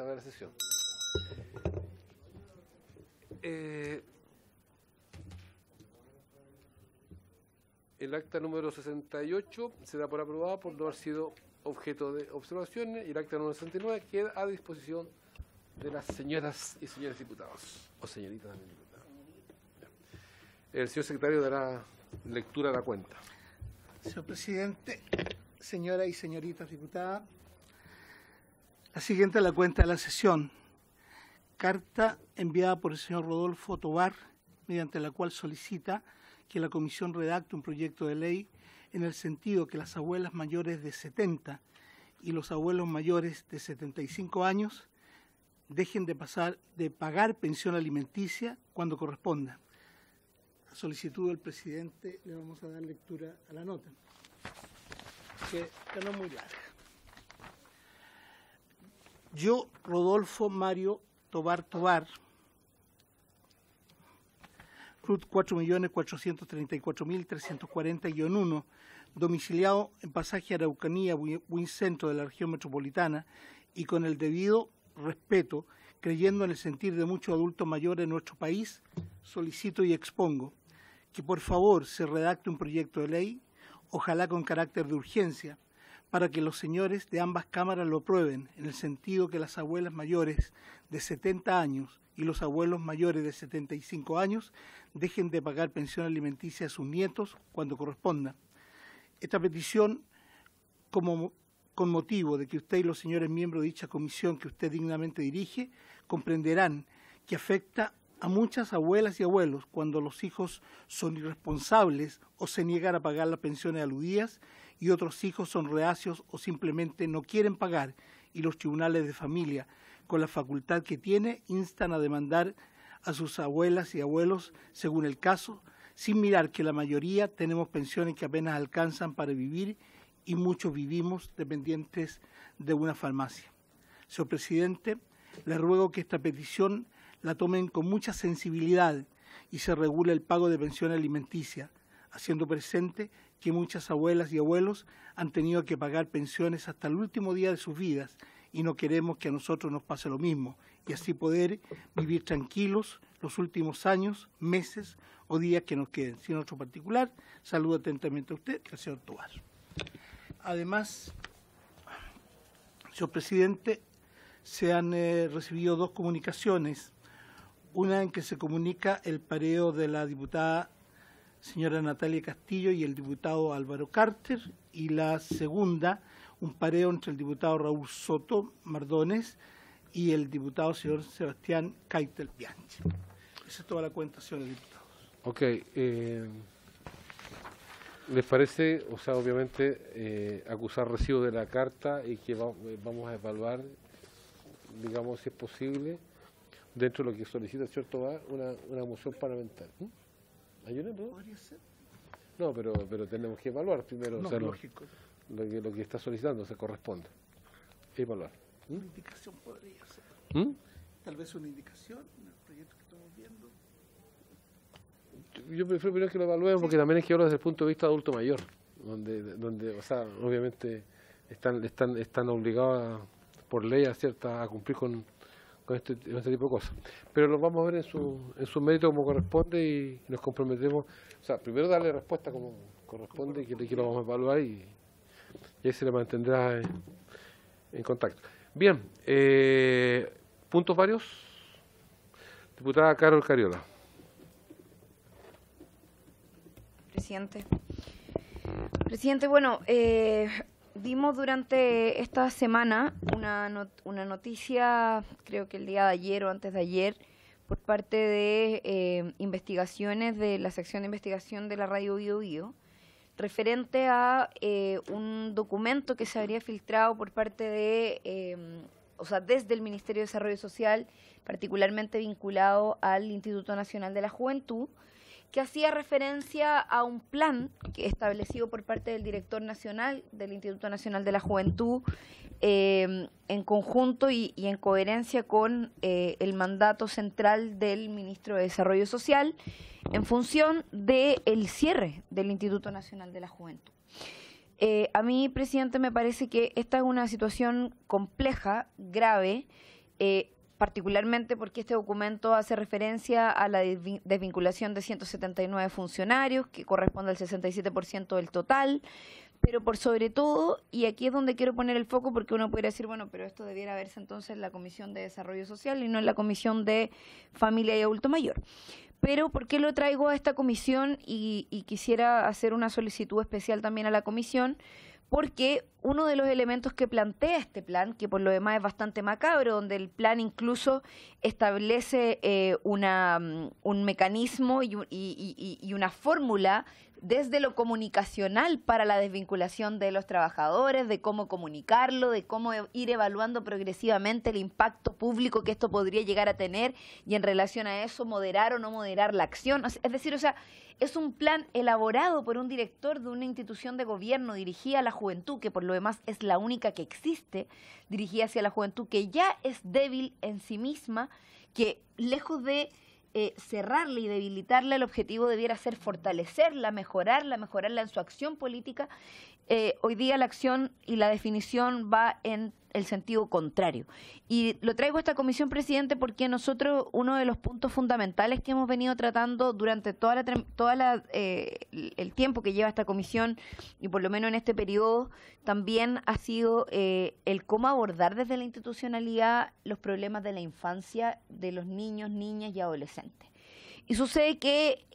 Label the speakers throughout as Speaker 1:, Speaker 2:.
Speaker 1: se abre la sesión. El acta número 68 se da por aprobada por no haber sido objeto de observaciones y el acta número 69 queda a disposición de las señoras y señores diputados, o señoritas también diputadas. El señor secretario dará lectura a la cuenta.
Speaker 2: Señor presidente, señoras y señoritas diputadas, la siguiente es la cuenta de la sesión. Carta enviada por el señor Rodolfo Tovar, mediante la cual solicita que la comisión redacte un proyecto de ley en el sentido que las abuelas mayores de 70 y los abuelos mayores de 75 años dejen de pagar pensión alimenticia cuando corresponda. A solicitud del presidente le vamos a dar lectura a la nota, que no es muy larga. Yo, Rodolfo Mario Tovar, RUT 4.434.340-1, domiciliado en Pasaje Araucanía, Buencentro de la región metropolitana, y con el debido respeto, creyendo en el sentir de muchos adultos mayores en nuestro país, solicito y expongo que por favor se redacte un proyecto de ley, ojalá con carácter de urgencia, para que los señores de ambas cámaras lo aprueben, en el sentido que las abuelas mayores de 70 años y los abuelos mayores de 75 años dejen de pagar pensión alimenticia a sus nietos cuando corresponda. Esta petición, con motivo de que usted y los señores miembros de dicha comisión que usted dignamente dirige, comprenderán que afecta a muchas abuelas y abuelos cuando los hijos son irresponsables o se niegan a pagar las pensiones aludidas y otros hijos son reacios o simplemente no quieren pagar y los tribunales de familia, con la facultad que tiene, instan a demandar a sus abuelas y abuelos según el caso, sin mirar que la mayoría tenemos pensiones que apenas alcanzan para vivir y muchos vivimos dependientes de una farmacia. Señor presidente, le ruego que esta petición la tomen con mucha sensibilidad y se regule el pago de pensión alimenticia, haciendo presente que muchas abuelas y abuelos han tenido que pagar pensiones hasta el último día de sus vidas y no queremos que a nosotros nos pase lo mismo y así poder vivir tranquilos los últimos años, meses o días que nos queden. Si en otro particular, saludo atentamente a usted y al señor Tovar. Además, señor presidente, se han recibido dos comunicaciones, una en que se comunica el pareo de la diputada señora Natalia Castillo y el diputado Álvaro Carter, y la segunda, un pareo entre el diputado Raúl Soto Mardones y el diputado señor Sebastián Keitel Bianchi. Esa es toda la cuenta, señores diputados.
Speaker 1: Ok. ¿Les parece, o sea, obviamente, acusar recibo de la carta y que vamos a evaluar, digamos, si es posible, dentro de lo que solicita el señor Tovar, una moción parlamentaria? ¿Hay una, no?
Speaker 2: ¿Podría ser?
Speaker 1: No, pero tenemos que evaluar primero.
Speaker 2: No,
Speaker 1: o sea,
Speaker 2: lógico.
Speaker 1: Lo que está solicitando se corresponde. Evaluar.
Speaker 2: Una indicación podría ser. Tal vez una indicación en el proyecto que estamos viendo.
Speaker 1: Yo prefiero primero que lo evalúen, porque también hay que verlo desde el punto de vista de adulto mayor, donde o sea, obviamente están obligados por ley a cumplir con este tipo de cosas. Pero lo vamos a ver en su mérito como corresponde y nos comprometemos, o sea, primero darle respuesta como corresponde, que lo vamos a evaluar y ahí se le mantendrá en contacto. Bien, puntos varios. Diputada Carol Cariola.
Speaker 3: Presidente, bueno, dimos durante esta semana una noticia, creo que el día de ayer o antes de ayer, por parte de investigaciones de la sección de investigación de la radio Bío Bío, referente a un documento que se habría filtrado por parte de, o sea, desde el Ministerio de Desarrollo Social, particularmente vinculado al Instituto Nacional de la Juventud, que hacía referencia a un plan que establecido por parte del director nacional del Instituto Nacional de la Juventud, en conjunto y en coherencia con el mandato central del Ministro de Desarrollo Social, en función del cierre del Instituto Nacional de la Juventud. A mí, presidente, me parece que esta es una situación compleja, grave, particularmente porque este documento hace referencia a la desvinculación de 179 funcionarios, que corresponde al 67% del total, pero por sobre todo, y aquí es donde quiero poner el foco, porque uno podría decir, bueno, pero esto debiera verse entonces en la Comisión de Desarrollo Social y no en la Comisión de Familia y Adulto Mayor. Pero ¿por qué lo traigo a esta comisión? Y quisiera hacer una solicitud especial también a la comisión, porque uno de los elementos que plantea este plan, que por lo demás es bastante macabro, donde el plan incluso establece un mecanismo y una fórmula desde lo comunicacional para la desvinculación de los trabajadores, de cómo comunicarlo, de cómo ir evaluando progresivamente el impacto público que esto podría llegar a tener y en relación a eso moderar o no moderar la acción. Es decir, o sea, es un plan elaborado por un director de una institución de gobierno dirigida a la juventud, que por lo demás es la única que existe, dirigida hacia la juventud, que ya es débil en sí misma, que lejos de cerrarla y debilitarla, el objetivo debiera ser fortalecerla, mejorarla en su acción política. Hoy día la acción y la definición va en el sentido contrario. Y lo traigo a esta comisión, presidente, porque nosotros uno de los puntos fundamentales que hemos venido tratando durante el tiempo que lleva esta comisión, y por lo menos en este periodo, también ha sido el cómo abordar desde la institucionalidad los problemas de la infancia, de los niños, niñas y adolescentes. Y sucede que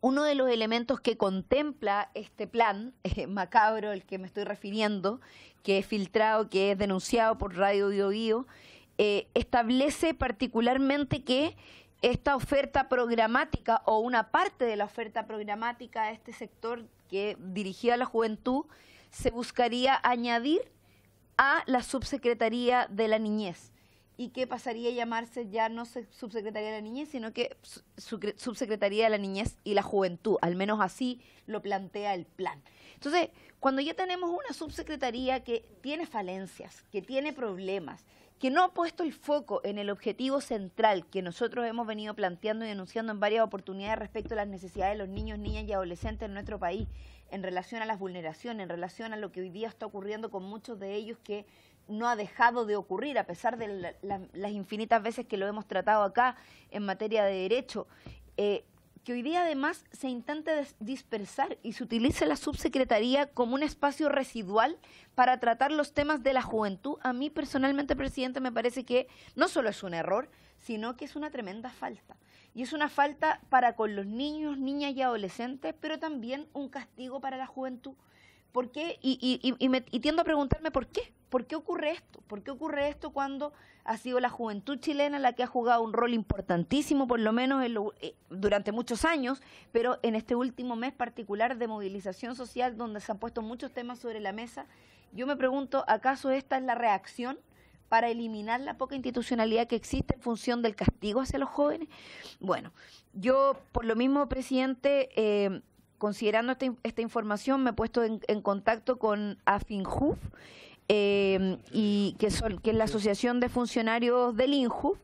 Speaker 3: uno de los elementos que contempla este plan macabro, el que me estoy refiriendo, que es filtrado, que es denunciado por Radio Bio Bio, establece particularmente que esta oferta programática o una parte de la oferta programática a este sector que dirigida a la juventud se buscaría añadir a la Subsecretaría de la Niñez. Y que pasaría a llamarse ya no Subsecretaría de la Niñez, sino que Subsecretaría de la Niñez y la Juventud. Al menos así lo plantea el plan. Entonces, cuando ya tenemos una subsecretaría que tiene falencias, que tiene problemas, que no ha puesto el foco en el objetivo central que nosotros hemos venido planteando y denunciando en varias oportunidades respecto a las necesidades de los niños, niñas y adolescentes en nuestro país, en relación a las vulneraciones, en relación a lo que hoy día está ocurriendo con muchos de ellos que no ha dejado de ocurrir, a pesar de las infinitas veces que lo hemos tratado acá en materia de derecho, que hoy día además se intente dispersar y se utilice la subsecretaría como un espacio residual para tratar los temas de la juventud. A mí personalmente, presidente, me parece que no solo es un error, sino que es una tremenda falta. Y es una falta para con los niños, niñas y adolescentes, pero también un castigo para la juventud. ¿Por qué? Y tiendo a preguntarme por qué. ¿Por qué ocurre esto? ¿Por qué ocurre esto cuando ha sido la juventud chilena la que ha jugado un rol importantísimo, por lo menos durante muchos años, pero en este último mes particular de movilización social, donde se han puesto muchos temas sobre la mesa? Yo me pregunto, ¿acaso esta es la reacción para eliminar la poca institucionalidad que existe en función del castigo hacia los jóvenes? Bueno, yo por lo mismo, presidente, considerando esta información, me he puesto en contacto con AFINJUF, y que es la Asociación de Funcionarios del INJUF,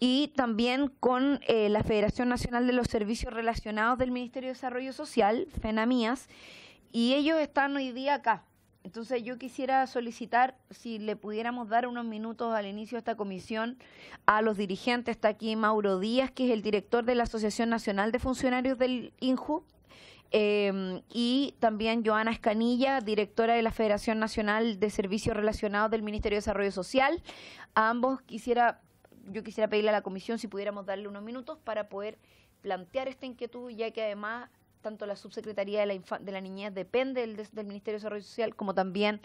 Speaker 3: y también con la Federación Nacional de los Servicios Relacionados del Ministerio de Desarrollo Social, FENAMIAS, y ellos están hoy día acá. Entonces yo quisiera solicitar si le pudiéramos dar unos minutos al inicio de esta comisión a los dirigentes. Está aquí Mauro Díaz, que es el director de la Asociación Nacional de Funcionarios del INJUF, y también Joana Escanilla, directora de la Federación Nacional de Servicios Relacionados del Ministerio de Desarrollo Social. A ambos yo quisiera pedirle a la comisión si pudiéramos darle unos minutos para poder plantear esta inquietud, ya que además tanto la Subsecretaría de la Niñez depende del Ministerio de Desarrollo Social, como también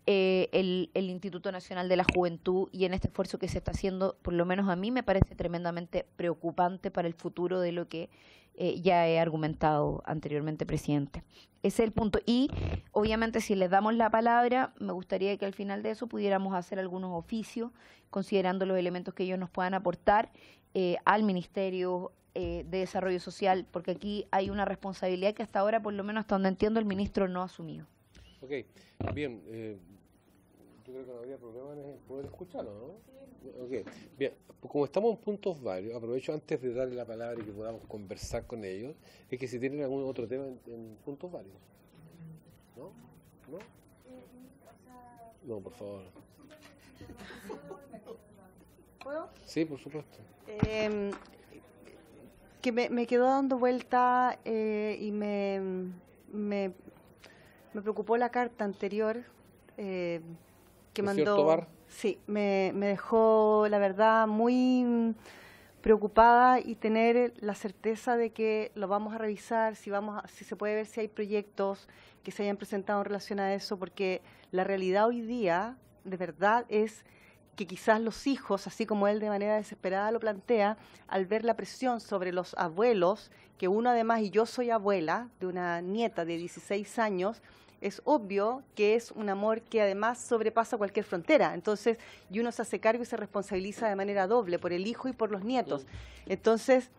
Speaker 3: el Instituto Nacional de la Juventud, y en este esfuerzo que se está haciendo, por lo menos a mí me parece tremendamente preocupante para el futuro de lo que ya he argumentado anteriormente, presidente. Ese es el punto. Y obviamente si les damos la palabra, me gustaría que al final de eso pudiéramos hacer algunos oficios, considerando los elementos que ellos nos puedan aportar al Ministerio de Desarrollo Social, porque aquí hay una responsabilidad que hasta ahora, por lo menos hasta donde entiendo, el ministro no ha asumido.
Speaker 1: Ok, bien. Yo creo que no habría problema en poder escucharlo, ¿no? Okay. Bien, pues como estamos en puntos varios, aprovecho antes de darle la palabra y que podamos conversar con ellos, es que si tienen algún otro tema en puntos varios. ¿No? ¿No? No, por favor.
Speaker 4: ¿Puedo?
Speaker 1: Sí, por supuesto.
Speaker 4: Que me quedó dando vuelta y me preocupó la carta anterior que mandó.
Speaker 1: Tobar?
Speaker 4: Sí, me dejó, la verdad, muy preocupada y tener la certeza de que lo vamos a revisar, si se puede ver si hay proyectos que se hayan presentado en relación a eso, porque la realidad hoy día, de verdad, es que quizás los hijos, así como él de manera desesperada lo plantea, al ver la presión sobre los abuelos, que uno además, y yo soy abuela de una nieta de 16 años, es obvio que es un amor que además sobrepasa cualquier frontera. Entonces, y uno se hace cargo y se responsabiliza de manera doble por el hijo y por los nietos. Entonces,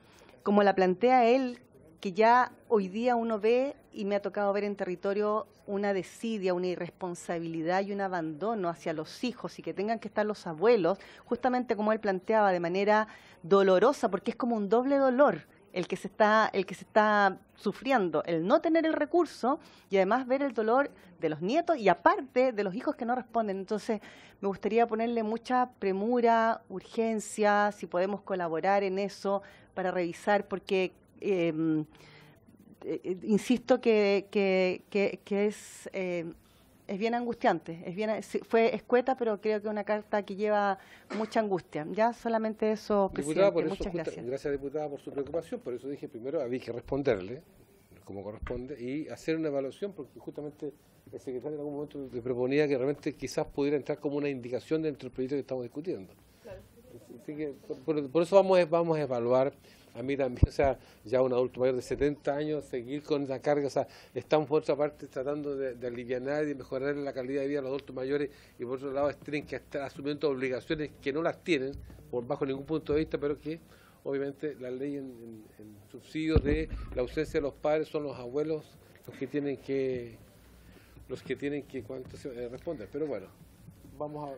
Speaker 4: como la plantea él, que ya hoy día uno ve, y me ha tocado ver en territorio, una desidia, una irresponsabilidad y un abandono hacia los hijos y que tengan que estar los abuelos, justamente como él planteaba, de manera dolorosa, porque es como un doble dolor el que se está sufriendo, el no tener el recurso y además ver el dolor de los nietos y aparte de los hijos que no responden. Entonces, me gustaría ponerle mucha premura, urgencia, si podemos colaborar en eso para revisar, porque insisto que es bien angustiante, fue escueta, pero creo que es una carta que lleva mucha angustia. Ya solamente eso, presidente.
Speaker 1: Diputada, por eso,
Speaker 4: muchas gracias.
Speaker 1: Gracias, diputada, por su preocupación. Por eso dije primero, había que responderle como corresponde y hacer una evaluación, porque justamente el secretario en algún momento le proponía que realmente quizás pudiera entrar como una indicación dentro del proyecto que estamos discutiendo. Claro. Así que por eso vamos a evaluar. A mí también, o sea, ya un adulto mayor de 70 años, seguir con la carga, o sea, estamos por otra parte tratando de alivianar y de mejorar la calidad de vida de los adultos mayores y por otro lado tienen que estar asumiendo obligaciones que no las tienen por bajo ningún punto de vista, pero que obviamente la ley en subsidios de la ausencia de los padres son los abuelos los que tienen que responder. Pero bueno, vamos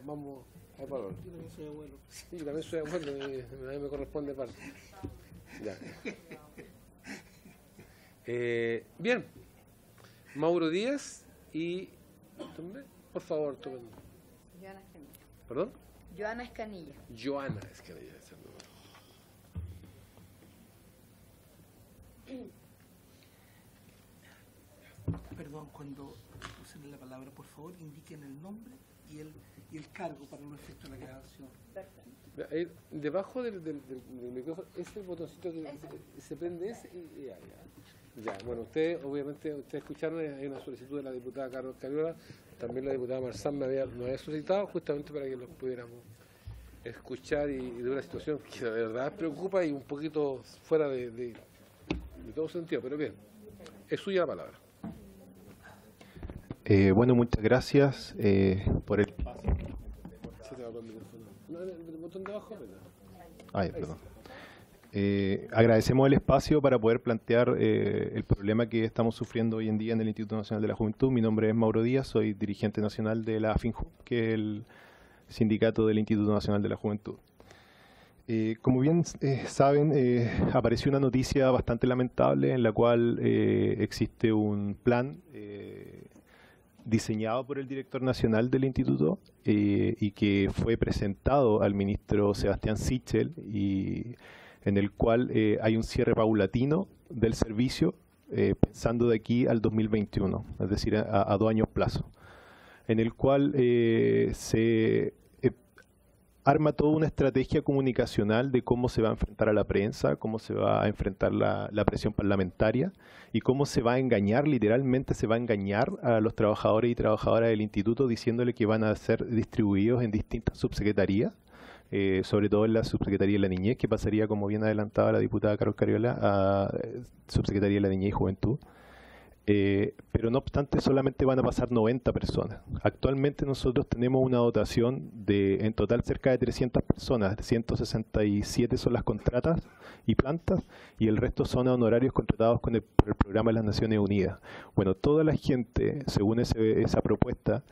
Speaker 1: a evaluar.
Speaker 2: Yo también soy abuelo.
Speaker 1: Sí, yo también soy abuelo y a mí me corresponde parte. Ya. Bien, Mauro Díaz y por favor,
Speaker 3: Joana Escanilla.
Speaker 1: ¿Perdón?
Speaker 3: Joana Escanilla.
Speaker 1: Joana Escanilla, es el número.
Speaker 2: Perdón, cuando usen la palabra, por favor, indiquen el nombre y el cargo para los efectos de la grabación.
Speaker 1: Ahí, debajo del micrófono, ese botoncito que se prende ese y ya. Bueno, ustedes escucharon, hay una solicitud de la diputada Carol Cariola, también la diputada Marzán nos había solicitado justamente para que los pudiéramos escuchar y de una situación que de verdad preocupa y un poquito fuera de todo sentido, pero bien, es suya la palabra.
Speaker 5: Bueno, muchas gracias por el espacio.
Speaker 1: El botón de abajo,
Speaker 5: Perdón. Agradecemos el espacio para poder plantear el problema que estamos sufriendo hoy en día en el Instituto Nacional de la Juventud. Mi nombre es Mauro Díaz, soy dirigente nacional de la AFINJUV, que es el sindicato del Instituto Nacional de la Juventud. Como bien saben, apareció una noticia bastante lamentable en la cual existe un plan diseñado por el director nacional del instituto y que fue presentado al ministro Sebastián Sichel y en el cual hay un cierre paulatino del servicio pensando de aquí al 2021, es decir, a 2 años plazo, en el cual se arma toda una estrategia comunicacional de cómo se va a enfrentar a la prensa, cómo se va a enfrentar la presión parlamentaria y cómo se va a engañar, literalmente se va a engañar a los trabajadores y trabajadoras del instituto diciéndole que van a ser distribuidos en distintas subsecretarías, sobre todo en la subsecretaría de la niñez, que pasaría, como bien adelantaba la diputada Carol Cariola, a subsecretaría de la niñez y juventud. Pero no obstante solamente van a pasar 90 personas. Actualmente nosotros tenemos una dotación de en total cerca de 300 personas, 167 son las contratas y plantas y el resto son honorarios contratados con el programa de las Naciones Unidas. Bueno, toda la gente, según esa propuesta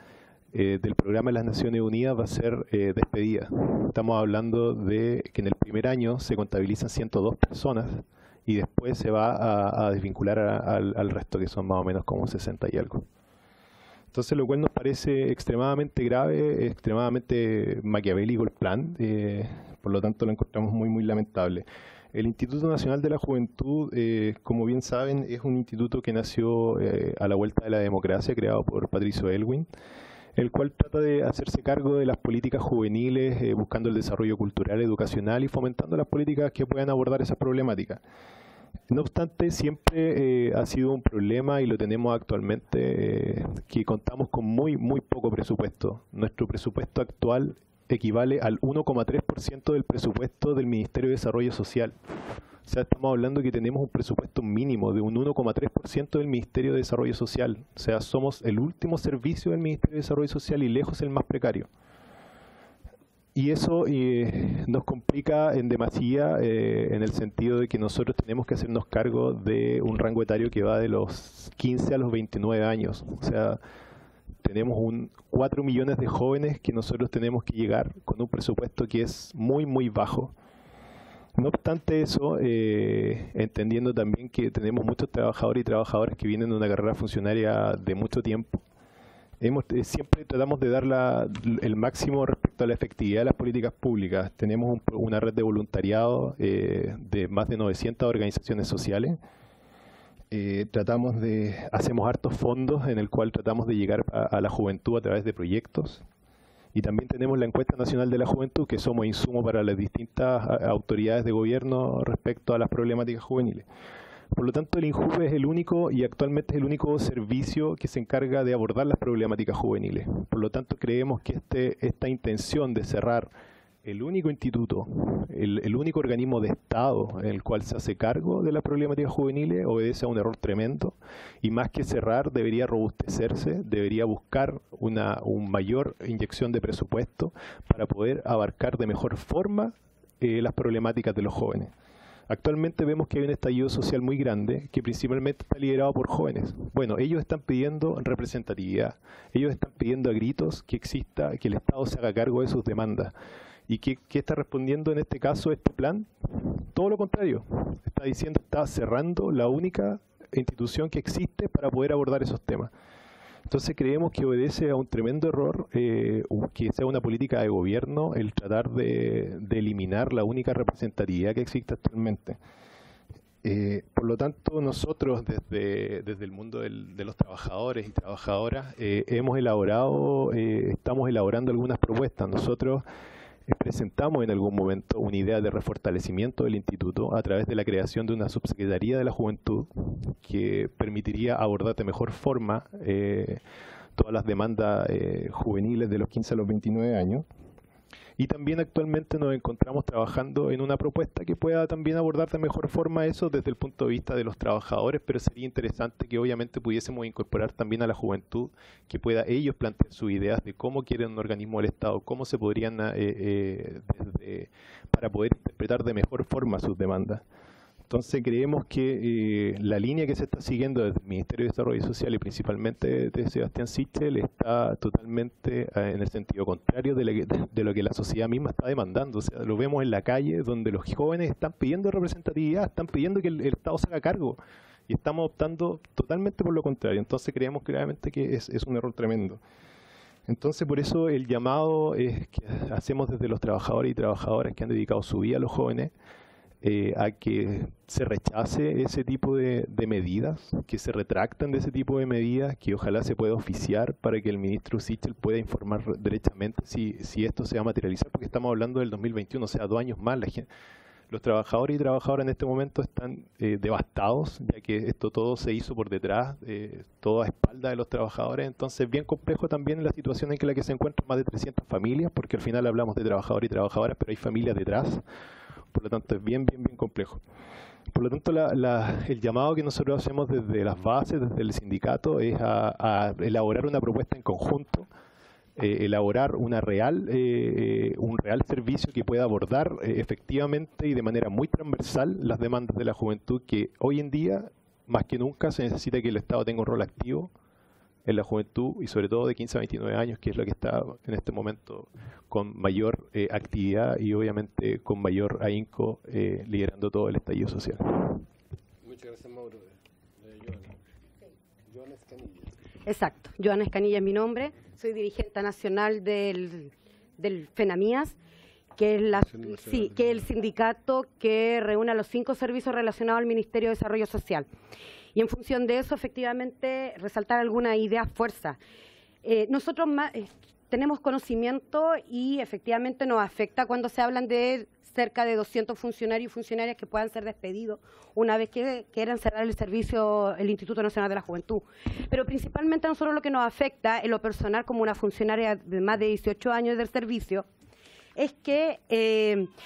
Speaker 5: del programa de las Naciones Unidas, va a ser despedida. Estamos hablando de que en el primer año se contabilizan 102 personas y después se va a desvincular al resto, que son más o menos como 60 y algo. Entonces, lo cual nos parece extremadamente grave, extremadamente maquiavélico el plan, Por lo tanto, lo encontramos muy lamentable. El Instituto Nacional de la Juventud, como bien saben, es un instituto que nació a la vuelta de la democracia, creado por Patricio Aylwin, el cual trata de hacerse cargo de las políticas juveniles, buscando el desarrollo cultural, educacional y fomentando las políticas que puedan abordar esas problemáticas. No obstante, siempre ha sido un problema, y lo tenemos actualmente, que contamos con muy poco presupuesto. Nuestro presupuesto actual equivale al 1,3% del presupuesto del Ministerio de Desarrollo Social. O sea, estamos hablando que tenemos un presupuesto mínimo de un 1,3% del Ministerio de Desarrollo Social. O sea, somos el último servicio del Ministerio de Desarrollo Social y lejos el más precario. Y eso nos complica en demasía en el sentido de que nosotros tenemos que hacernos cargo de un rango etario que va de los 15 a los 29 años. O sea, tenemos 4 millones de jóvenes que nosotros tenemos que llegar con un presupuesto que es muy bajo. No obstante eso, entendiendo también que tenemos muchos trabajadores y trabajadoras que vienen de una carrera funcionaria de mucho tiempo, siempre tratamos de dar el máximo respecto a la efectividad de las políticas públicas. Tenemos una red de voluntariado de más de 900 organizaciones sociales. Hacemos hartos fondos en el cual tratamos de llegar a la juventud a través de proyectos. Y también tenemos la encuesta nacional de la juventud, que somos insumo para las distintas autoridades de gobierno respecto a las problemáticas juveniles. Por lo tanto, el INJUVE es el único, y actualmente es el único servicio que se encarga de abordar las problemáticas juveniles. Por lo tanto, creemos que esta intención de cerrar el único instituto, el único organismo de Estado en el cual se hace cargo de las problemáticas juveniles, obedece a un error tremendo, y más que cerrar debería robustecerse, debería buscar una mayor inyección de presupuesto para poder abarcar de mejor forma las problemáticas de los jóvenes. Actualmente vemos que hay un estallido social muy grande que principalmente está liderado por jóvenes. Bueno, ellos están pidiendo representatividad, ellos están pidiendo a gritos que el Estado se haga cargo de sus demandas. ¿Y qué está respondiendo en este caso este plan? Todo lo contrario. Está cerrando la única institución que existe para poder abordar esos temas. Entonces creemos que obedece a un tremendo error que sea una política de gobierno el tratar de eliminar la única representatividad que existe actualmente. Por lo tanto, nosotros desde el mundo de los trabajadores y trabajadoras estamos elaborando algunas propuestas. Nosotros presentamos en algún momento una idea de refortalecimiento del instituto a través de la creación de una subsecretaría de la juventud que permitiría abordar de mejor forma todas las demandas juveniles de los 15 a los 29 años. Y también actualmente nos encontramos trabajando en una propuesta que pueda también abordar de mejor forma eso desde el punto de vista de los trabajadores, pero sería interesante que obviamente pudiésemos incorporar también a la juventud, que pueda ellos plantear sus ideas de cómo quieren un organismo del Estado, cómo se podrían, para poder interpretar de mejor forma sus demandas. Entonces creemos que la línea que se está siguiendo desde el Ministerio de Desarrollo Social y principalmente de Sebastián Sichel está totalmente en el sentido contrario de lo que la sociedad misma está demandando. O sea, lo vemos en la calle donde los jóvenes están pidiendo representatividad, están pidiendo que el Estado se haga cargo y estamos optando totalmente por lo contrario. Entonces creemos claramente que es un error tremendo. Entonces, por eso el llamado que hacemos desde los trabajadores y trabajadoras que han dedicado su vida a los jóvenes, a que se rechace ese tipo de medidas, que se retracten de ese tipo de medidas, que ojalá se pueda oficiar para que el ministro Sichel pueda informar derechamente si esto se va a materializar, porque estamos hablando del 2021, o sea, 2 años más. Los trabajadores y trabajadoras en este momento están devastados, ya que esto todo se hizo por detrás, todo a espaldas de los trabajadores. Entonces es bien complejo también la situación en la que se encuentran más de 300 familias, porque al final hablamos de trabajadores y trabajadoras, pero hay familias detrás. Por lo tanto, es bien complejo. Por lo tanto, el llamado que nosotros hacemos desde las bases, desde el sindicato, es a elaborar una propuesta en conjunto, elaborar un real servicio que pueda abordar efectivamente y de manera muy transversal las demandas de la juventud, que hoy en día, más que nunca, se necesita que el Estado tenga un rol activo en la juventud y sobre todo de 15 a 29 años, que es la que está en este momento con mayor actividad y obviamente con mayor ahínco liderando todo el estallido social.
Speaker 1: Muchas gracias, Mauro. Joana Escanilla.
Speaker 6: Exacto, Joana Escanilla es mi nombre, soy dirigente nacional del FENAMIAS, que es
Speaker 1: Sí,
Speaker 6: que es el sindicato que reúne a los 5 servicios relacionados al Ministerio de Desarrollo Social. Y en función de eso, efectivamente, resaltar algunas ideas fuerza. Nosotros tenemos conocimiento y efectivamente nos afecta cuando se hablan de cerca de 200 funcionarios y funcionarias que puedan ser despedidos una vez que quieran cerrar el servicio, el Instituto Nacional de la Juventud. Pero principalmente a nosotros lo que nos afecta en lo personal como una funcionaria de más de 18 años del servicio es que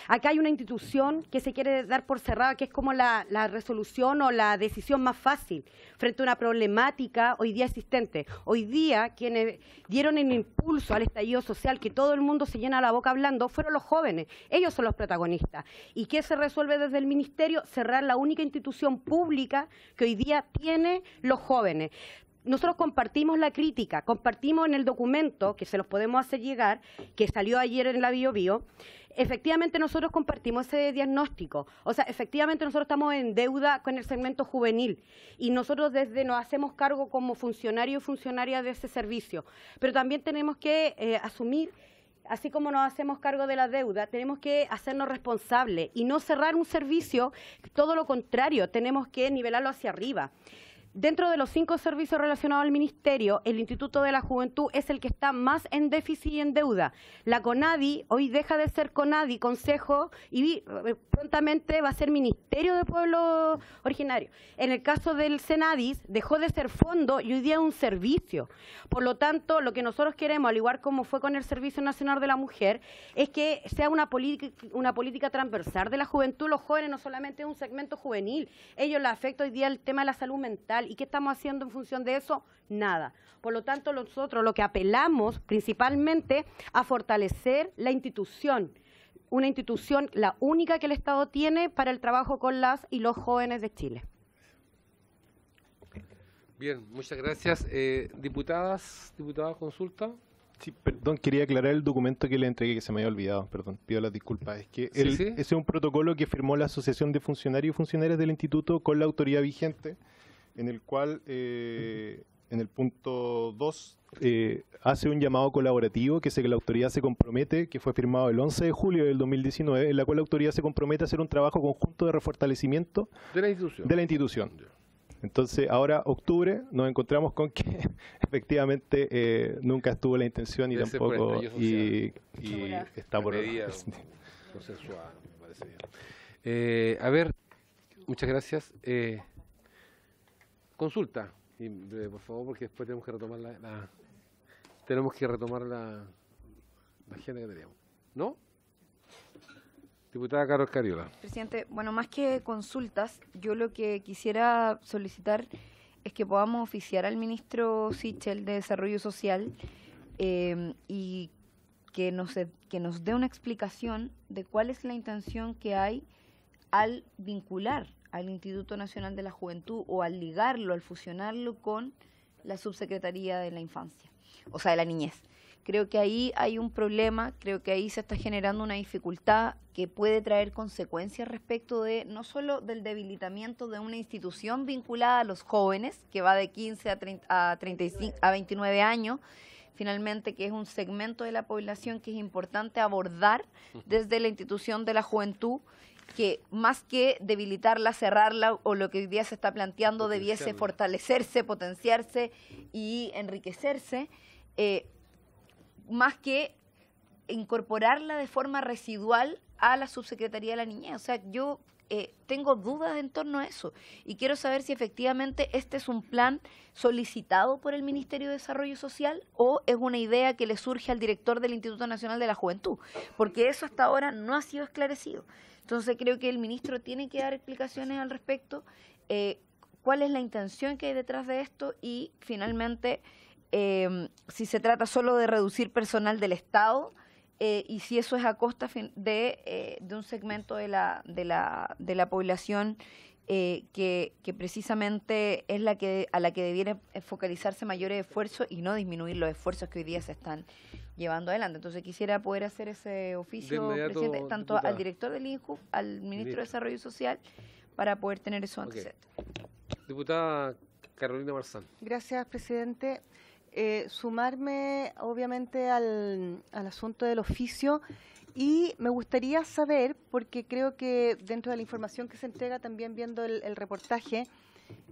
Speaker 6: acá hay una institución que se quiere dar por cerrada, que es como la resolución o la decisión más fácil frente a una problemática hoy día existente. Hoy día quienes dieron el impulso al estallido social, que todo el mundo se llena la boca hablando, fueron los jóvenes. Ellos son los protagonistas. ¿Y qué se resuelve desde el Ministerio? Cerrar la única institución pública que hoy día tiene los jóvenes. Nosotros compartimos la crítica, compartimos en el documento, que se los podemos hacer llegar, que salió ayer en la BioBio, efectivamente nosotros compartimos ese diagnóstico. O sea, efectivamente nosotros estamos en deuda con el segmento juvenil y nosotros desde nos hacemos cargo como funcionarios y funcionarias de ese servicio. Pero también tenemos que asumir, así como nos hacemos cargo de la deuda, tenemos que hacernos responsables y no cerrar un servicio, todo lo contrario, tenemos que nivelarlo hacia arriba. Dentro de los 5 servicios relacionados al Ministerio, el Instituto de la Juventud es el que está más en déficit y en deuda. La CONADI hoy deja de ser CONADI, Consejo, y prontamente va a ser Ministerio de Pueblos Originarios. En el caso del CENADIS, dejó de ser fondo y hoy día es un servicio. Por lo tanto, lo que nosotros queremos, al igual como fue con el Servicio Nacional de la Mujer, es que sea una política transversal de la juventud. Los jóvenes no solamente es un segmento juvenil, ellos les afecta hoy día el tema de la salud mental. ¿Y qué estamos haciendo en función de eso? Nada. Por lo tanto, nosotros lo que apelamos principalmente a fortalecer la institución, una institución, la única que el Estado tiene para el trabajo con las y los jóvenes de Chile.
Speaker 1: Bien, muchas gracias. Diputada, consulta.
Speaker 5: Sí, perdón, quería aclarar el documento que le entregué, que se me había olvidado, perdón, pido las disculpas. Es que ese es un protocolo que firmó la Asociación de Funcionarios y Funcionarias del Instituto con la autoridad vigente, en el cual, en el punto 2, hace un llamado colaborativo que la autoridad se compromete, que fue firmado el 11 de julio del 2019, en la cual la autoridad se compromete a hacer un trabajo conjunto de refortalecimiento de la institución. Entonces, ahora, octubre, nos encontramos con que efectivamente nunca estuvo la intención y tampoco, y está por...
Speaker 1: Consensuada, me parece bien. A ver, muchas gracias. Consulta, y, por favor, porque después tenemos que retomar la agenda que teníamos. ¿No? Diputada Carol Cariola.
Speaker 3: Presidente, bueno, más que consultas, yo lo que quisiera solicitar es que podamos oficiar al ministro Sichel de Desarrollo Social y que nos dé una explicación de cuál es la intención que hay al vincular al Instituto Nacional de la Juventud o al ligarlo, al fusionarlo con la Subsecretaría de la Infancia, o sea, de la Niñez. Creo que ahí hay un problema, creo que ahí se está generando una dificultad que puede traer consecuencias respecto de no solo del debilitamiento de una institución vinculada a los jóvenes, que va de 15 a 29 años, finalmente, que es un segmento de la población que es importante abordar desde la institución de la juventud, que más que debilitarla, cerrarla o lo que hoy día se está planteando debiese fortalecerse, potenciarse y enriquecerse, más que incorporarla de forma residual a la Subsecretaría de la Niñez. O sea, yo tengo dudas en torno a eso y quiero saber si efectivamente este es un plan solicitado por el Ministerio de Desarrollo Social o es una idea que le surge al director del Instituto Nacional de la Juventud, porque eso hasta ahora no ha sido esclarecido. Entonces creo que el ministro tiene que dar explicaciones al respecto, cuál es la intención que hay detrás de esto y finalmente si se trata solo de reducir personal del Estado y si eso es a costa de un segmento de la población que precisamente es a la que debiera focalizarse mayores esfuerzos y no disminuir los esfuerzos que hoy día se están llevando adelante. Entonces quisiera poder hacer ese oficio, presidente, tanto al director del INJUF, al ministro de Desarrollo Social, para poder tener eso antecedentes.
Speaker 1: Diputada Carolina Marzán.
Speaker 4: Gracias, presidente. sumarme obviamente al asunto del oficio y me gustaría saber, porque creo que dentro de la información que se entrega, también viendo el reportaje,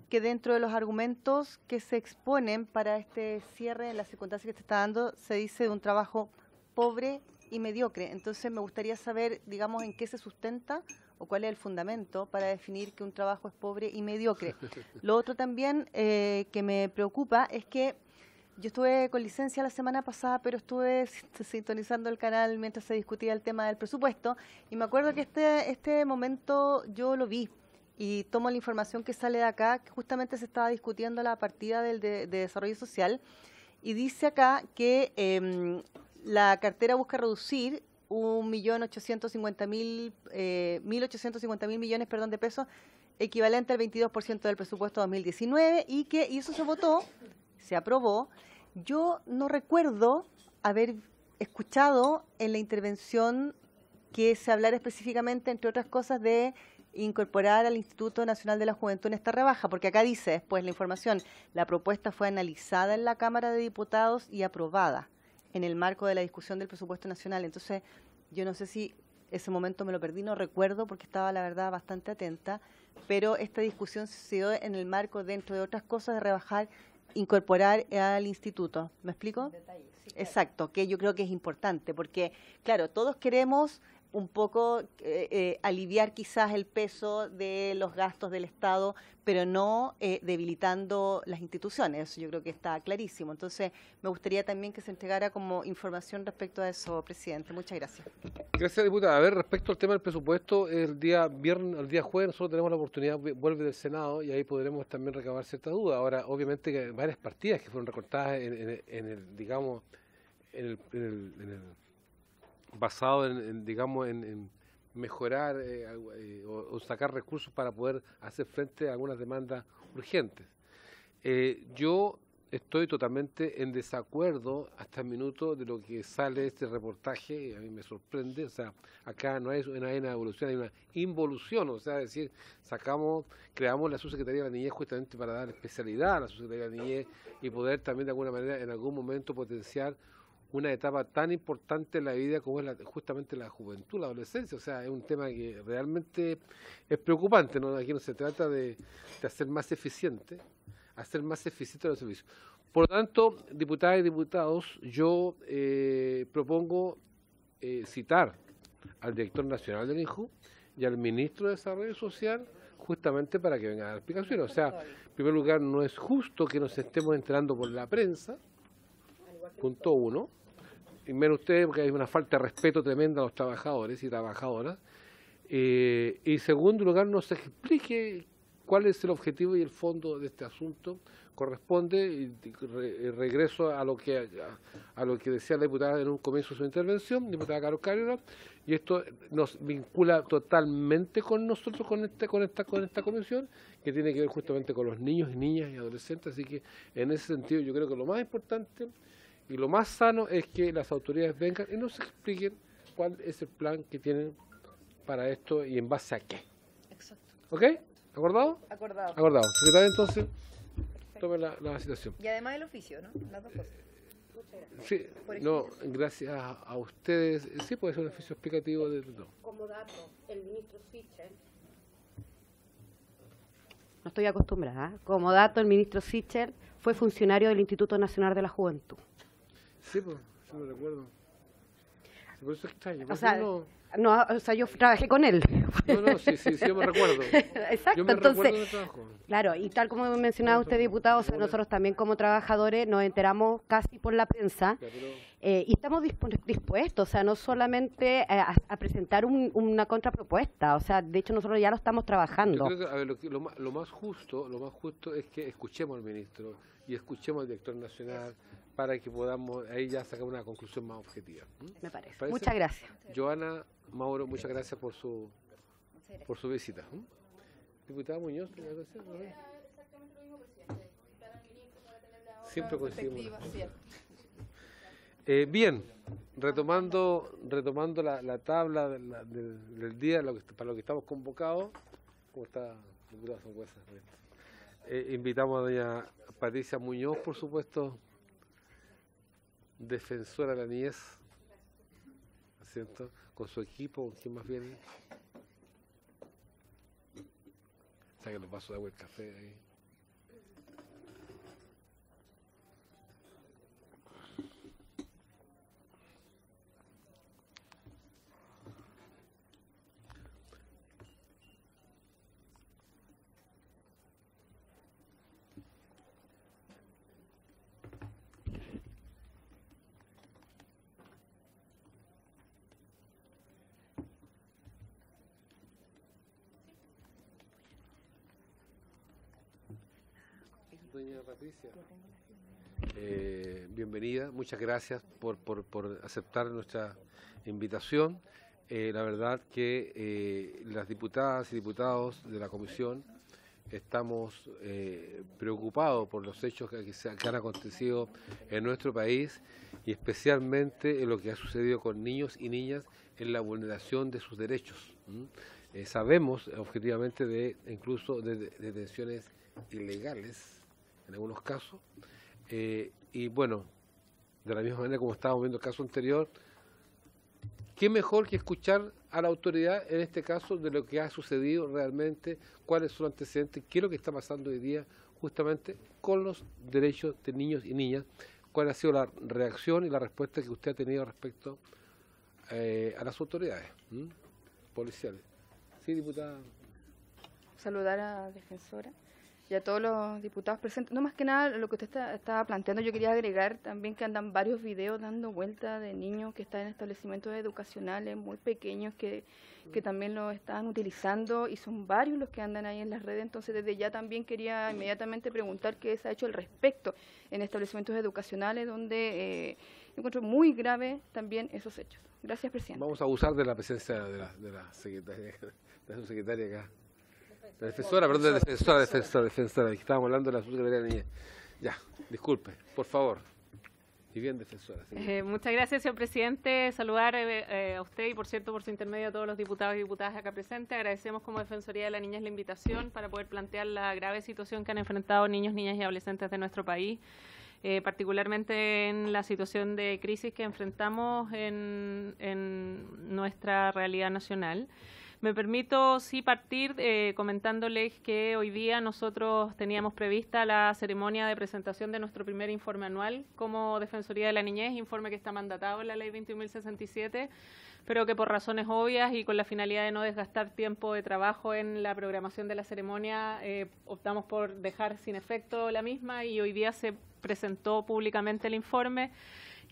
Speaker 4: que dentro de los argumentos que se exponen para este cierre en las circunstancias que se está dando, se dice de un trabajo pobre y mediocre. Entonces me gustaría saber, digamos, en qué se sustenta o cuál es el fundamento para definir que un trabajo es pobre y mediocre. Lo otro también que me preocupa es que yo estuve con licencia la semana pasada, pero estuve sintonizando el canal mientras se discutía el tema del presupuesto y me acuerdo que este momento yo lo vi y tomo la información que sale de acá, que justamente se estaba discutiendo la partida de desarrollo social y dice acá que la cartera busca reducir 1.850.000 millones de pesos, equivalente al 22% del presupuesto 2019, y eso se votó, se aprobó. Yo no recuerdo haber escuchado en la intervención que se hablara específicamente, entre otras cosas, de incorporar al Instituto Nacional de la Juventud en esta rebaja, porque acá dice después la información, la propuesta fue analizada en la Cámara de Diputados y aprobada en el marco de la discusión del presupuesto nacional. Entonces, yo no sé si ese momento me lo perdí, no recuerdo porque estaba, la verdad, bastante atenta, pero esta discusión se dio en el marco, dentro de otras cosas, de rebajar, incorporar al instituto. ¿Me explico?
Speaker 3: Detalle, sí, claro.
Speaker 4: Exacto, que yo creo que es importante, porque, claro, todos queremos un poco aliviar quizás el peso de los gastos del Estado, pero no debilitando las instituciones. Yo creo que está clarísimo. Entonces, me gustaría también que se entregara como información respecto a eso, presidente. Muchas gracias.
Speaker 1: Gracias, diputada. A ver, respecto al tema del presupuesto, el día jueves, nosotros tenemos la oportunidad, vuelve del Senado, y ahí podremos también recabar ciertas dudas. Ahora, obviamente, que hay varias partidas que fueron recortadas en el digamos, en el basado en mejorar o sacar recursos para poder hacer frente a algunas demandas urgentes. Yo estoy totalmente en desacuerdo hasta el minuto de lo que sale de este reportaje, a mí me sorprende. O sea, acá no hay una evolución, hay una involución, o sea, es decir, creamos la Subsecretaría de la Niñez justamente para dar especialidad a la Subsecretaría de la Niñez y poder también de alguna manera en algún momento potenciar una etapa tan importante en la vida como es justamente la juventud, la adolescencia. O sea, es un tema que realmente es preocupante, ¿no? Aquí no se trata de hacer más eficiente los servicios. Por lo tanto, diputadas y diputados, yo propongo citar al director nacional del INJU y al ministro de Desarrollo Social justamente para que vengan a dar explicaciones. O sea, en primer lugar, no es justo que nos estemos enterando por la prensa, punto uno, y menos ustedes, porque hay una falta de respeto tremenda a los trabajadores y trabajadoras. Y segundo lugar, nos explique cuál es el objetivo y el fondo de este asunto. Corresponde, y regreso a lo que decía la diputada en un comienzo de su intervención, diputada Carol Carrera, y esto nos vincula totalmente con nosotros, con esta comisión, que tiene que ver justamente con los niños y niñas y adolescentes. Así que en ese sentido yo creo que lo más importante y lo más sano es que las autoridades vengan y nos expliquen cuál es el plan que tienen para esto y en base a qué.
Speaker 3: Exacto.
Speaker 1: ¿Ok? ¿Acordado?
Speaker 3: Acordado.
Speaker 1: Acordado. Secretario, entonces, tome la situación.
Speaker 3: Y además el oficio, ¿no? Las dos cosas.
Speaker 1: Sí, no, gracias a ustedes. Sí, puede ser un oficio explicativo de todo.
Speaker 6: Como dato, el ministro Sichel, no estoy acostumbrada, como dato, el ministro Sichel fue funcionario del Instituto Nacional de la Juventud.
Speaker 1: Sí, pues, sí me recuerdo. Sí, por eso es extraño.
Speaker 6: O sea, yo trabajé con él.
Speaker 1: No, sí, yo me recuerdo.
Speaker 6: Exacto,
Speaker 1: Yo me
Speaker 6: entonces,
Speaker 1: recuerdo del trabajo.
Speaker 6: claro, y tal como mencionaba usted, diputado, o sea, nosotros también como trabajadores nos enteramos casi por la prensa, y estamos dispuestos, o sea, no solamente a presentar una contrapropuesta, o sea, de hecho nosotros ya lo estamos trabajando.
Speaker 1: Yo creo que, a ver, lo más justo es que escuchemos al ministro y escuchemos al director nacional para que podamos ahí ya sacar una conclusión más objetiva.
Speaker 6: Me parece. Muchas gracias.
Speaker 1: Joana, Mauro, muchas gracias por su visita. Diputada Muñoz, ¿tiene algo que decir? Siempre coincidimos. Bien, retomando la tabla del día para lo que estamos convocados. ¿Cómo está, diputada Sangüesa? Invitamos a doña Patricia Muñoz, por supuesto, defensora de la niñez, ¿cierto? Con su equipo, ¿quién más viene? Saquen los vasos de agua y el café ahí. Doña Patricia, bienvenida, muchas gracias por aceptar nuestra invitación. La verdad que las diputadas y diputados de la comisión estamos preocupados por los hechos que han acontecido en nuestro país y especialmente en lo que ha sucedido con niños y niñas en la vulneración de sus derechos. Sabemos objetivamente incluso de detenciones ilegales en algunos casos, y bueno, de la misma manera como estábamos viendo el caso anterior, qué mejor que escuchar a la autoridad, en este caso, de lo que ha sucedido realmente, cuáles son los antecedentes, qué es lo que está pasando hoy día justamente con los derechos de niños y niñas, cuál ha sido la reacción y la respuesta que usted ha tenido respecto a las autoridades policiales. Sí, diputada.
Speaker 7: Saludar a la defensora y a todos los diputados presentes. No, más que nada, lo que usted estaba planteando, yo quería agregar también que andan varios videos dando vuelta de niños que están en establecimientos educacionales muy pequeños que también lo están utilizando, y son varios los que andan ahí en las redes. Entonces, desde ya también quería inmediatamente preguntar qué se ha hecho al respecto en establecimientos educacionales, donde encuentro muy grave también esos hechos. Gracias, presidente.
Speaker 1: Vamos a abusar de la presencia de la secretaria, de su secretaria acá. La defensora, perdón, defensora, que estábamos hablando de la subsecretaria de Niñez. Ya, disculpe, por favor. Y bien, defensora.
Speaker 8: Muchas gracias, señor presidente. Saludar a usted y, por cierto, por su intermedio a todos los diputados y diputadas acá presentes. Agradecemos como Defensoría de la Niñez la invitación para poder plantear la grave situación que han enfrentado niños, niñas y adolescentes de nuestro país, particularmente en la situación de crisis que enfrentamos en nuestra realidad nacional. Me permito sí partir comentándoles que hoy día nosotros teníamos prevista la ceremonia de presentación de nuestro primer informe anual como Defensoría de la Niñez, informe que está mandatado en la Ley 21.067, pero que por razones obvias y con la finalidad de no desgastar tiempo de trabajo en la programación de la ceremonia, optamos por dejar sin efecto la misma, y hoy día se presentó públicamente el informe.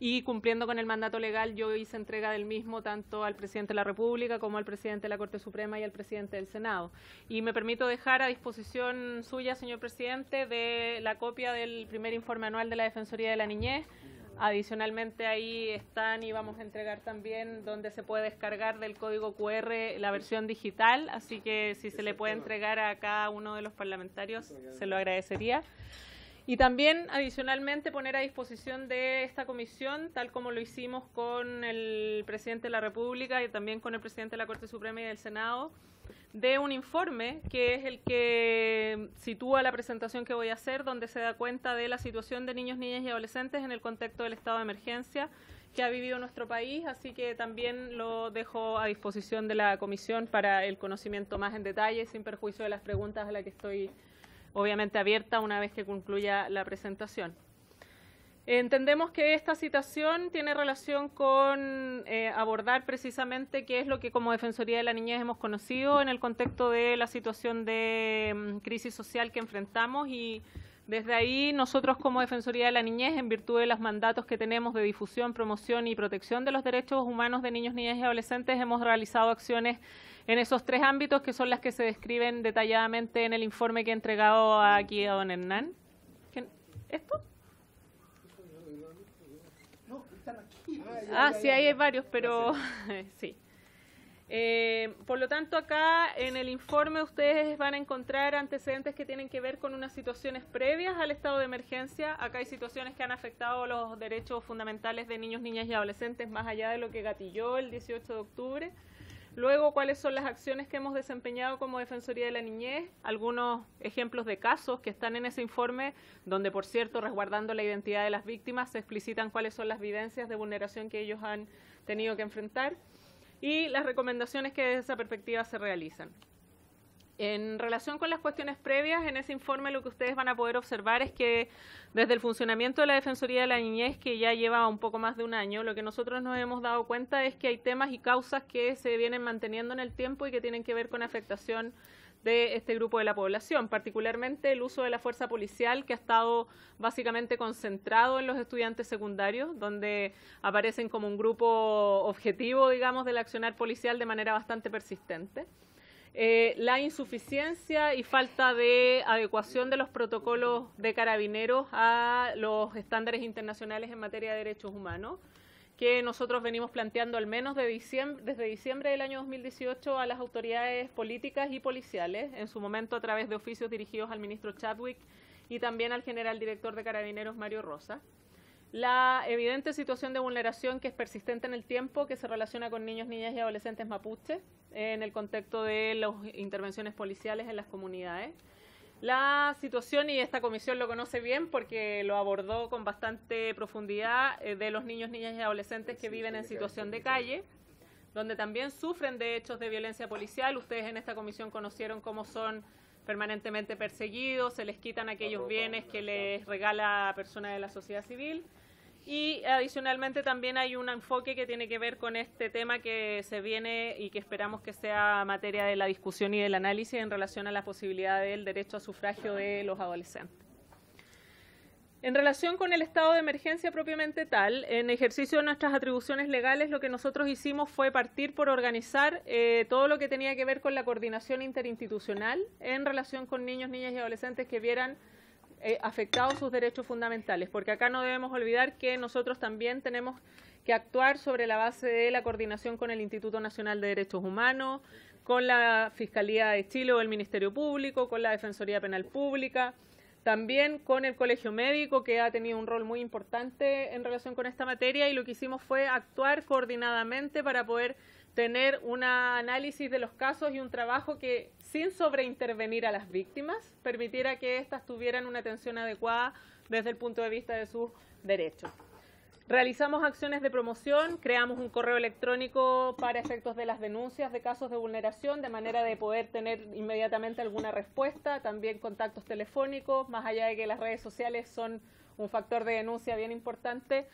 Speaker 8: Y cumpliendo con el mandato legal, yo hice entrega del mismo tanto al presidente de la República como al presidente de la Corte Suprema y al presidente del Senado. Y me permito dejar a disposición suya, señor presidente, de la copia del primer informe anual de la Defensoría de la Niñez. Adicionalmente ahí están, y vamos a entregar también, donde se puede descargar del código QR la versión digital, así que si se le puede entregar a cada uno de los parlamentarios, se lo agradecería. Y también, adicionalmente, poner a disposición de esta comisión, tal como lo hicimos con el presidente de la República y también con el presidente de la Corte Suprema y del Senado, de un informe que es el que sitúa la presentación que voy a hacer, donde se da cuenta de la situación de niños, niñas y adolescentes en el contexto del estado de emergencia que ha vivido nuestro país, así que también lo dejo a disposición de la comisión para el conocimiento más en detalle, sin perjuicio de las preguntas a las que estoy obviamente abierta una vez que concluya la presentación. Entendemos que esta citación tiene relación con abordar precisamente qué es lo que como Defensoría de la Niñez hemos conocido en el contexto de la situación de crisis social que enfrentamos, y desde ahí nosotros como Defensoría de la Niñez, en virtud de los mandatos que tenemos de difusión, promoción y protección de los derechos humanos de niños, niñas y adolescentes, hemos realizado acciones en esos tres ámbitos, que son las que se describen detalladamente en el informe que he entregado aquí a don Hernán. ¿Esto? Ah, sí, ahí hay varios, pero sí. Por lo tanto, acá en el informe ustedes van a encontrar antecedentes que tienen que ver con unas situaciones previas al estado de emergencia. Acá hay situaciones que han afectado los derechos fundamentales de niños, niñas y adolescentes más allá de lo que gatilló el 18 de octubre. Luego, cuáles son las acciones que hemos desempeñado como Defensoría de la Niñez, algunos ejemplos de casos que están en ese informe, donde, por cierto, resguardando la identidad de las víctimas, se explicitan cuáles son las vivencias de vulneración que ellos han tenido que enfrentar y las recomendaciones que desde esa perspectiva se realizan. En relación con las cuestiones previas, en ese informe lo que ustedes van a poder observar es que desde el funcionamiento de la Defensoría de la Niñez, que ya lleva un poco más de un año, lo que nosotros nos hemos dado cuenta es que hay temas y causas que se vienen manteniendo en el tiempo y que tienen que ver con afectación de este grupo de la población, particularmente el uso de la fuerza policial, que ha estado básicamente concentrado en los estudiantes secundarios, donde aparecen como un grupo objetivo, digamos, del accionar policial de manera bastante persistente. La insuficiencia y falta de adecuación de los protocolos de carabineros a los estándares internacionales en materia de derechos humanos, que nosotros venimos planteando al menos desde diciembre del año 2018 a las autoridades políticas y policiales, en su momento a través de oficios dirigidos al ministro Chadwick y también al general director de Carabineros, Mario Rosa. La evidente situación de vulneración que es persistente en el tiempo, que se relaciona con niños, niñas y adolescentes mapuches en el contexto de las intervenciones policiales en las comunidades. La situación, y esta comisión lo conoce bien porque lo abordó con bastante profundidad, de los niños, niñas y adolescentes que viven en situación de calle, donde también sufren de hechos de violencia policial. Ustedes en esta comisión conocieron cómo son permanentemente perseguidos, se les quitan aquellos bienes que les regala persona de la sociedad civil. Y adicionalmente también hay un enfoque que tiene que ver con este tema que se viene y que esperamos que sea materia de la discusión y del análisis en relación a la posibilidad del derecho a sufragio de los adolescentes. En relación con el estado de emergencia propiamente tal, en ejercicio de nuestras atribuciones legales, lo que nosotros hicimos fue partir por organizar todo lo que tenía que ver con la coordinación interinstitucional en relación con niños, niñas y adolescentes que vieran afectados sus derechos fundamentales, porque acá no debemos olvidar que nosotros también tenemos que actuar sobre la base de la coordinación con el Instituto Nacional de Derechos Humanos, con la Fiscalía de Chile o el Ministerio Público, con la Defensoría Penal Pública, también con el Colegio Médico, que ha tenido un rol muy importante en relación con esta materia, y lo que hicimos fue actuar coordinadamente para poder tener un análisis de los casos y un trabajo que, sin sobreintervenir a las víctimas, permitiera que éstas tuvieran una atención adecuada desde el punto de vista de sus derechos. Realizamos acciones de promoción, creamos un correo electrónico para efectos de las denuncias de casos de vulneración, de manera de poder tener inmediatamente alguna respuesta, también contactos telefónicos, más allá de que las redes sociales son un factor de denuncia bien importante,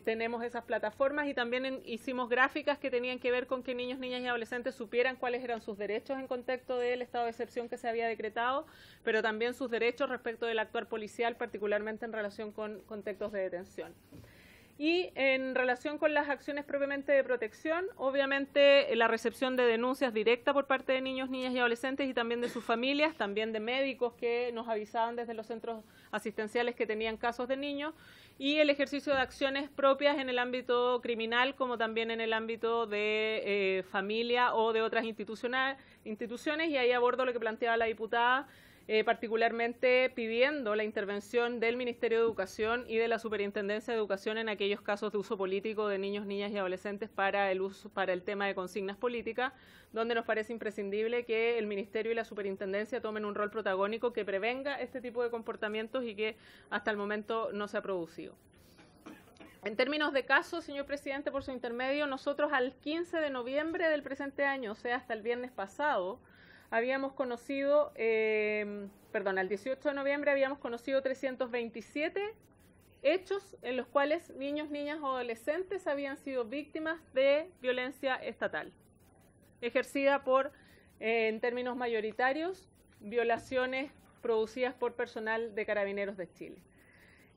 Speaker 8: tenemos esas plataformas y también hicimos gráficas que tenían que ver con que niños, niñas y adolescentes supieran cuáles eran sus derechos en contexto del estado de excepción que se había decretado, pero también sus derechos respecto del actuar policial, particularmente en relación con contextos de detención. Y en relación con las acciones propiamente de protección, obviamente la recepción de denuncias directas por parte de niños, niñas y adolescentes y también de sus familias, también de médicos que nos avisaban desde los centros asistenciales que tenían casos de niños, y el ejercicio de acciones propias en el ámbito criminal como también en el ámbito de familia o de otras instituciones, y ahí abordo lo que planteaba la diputada, particularmente pidiendo la intervención del Ministerio de Educación y de la Superintendencia de Educación en aquellos casos de uso político de niños, niñas y adolescentes para el tema de consignas políticas, donde nos parece imprescindible que el Ministerio y la Superintendencia tomen un rol protagónico que prevenga este tipo de comportamientos y que hasta el momento no se ha producido. En términos de casos, señor presidente, por su intermedio, nosotros al 15 de noviembre del presente año, o sea, hasta el viernes pasado, habíamos conocido, al 18 de noviembre habíamos conocido 327 hechos en los cuales niños, niñas o adolescentes habían sido víctimas de violencia estatal, ejercida por, en términos mayoritarios, violaciones producidas por personal de Carabineros de Chile.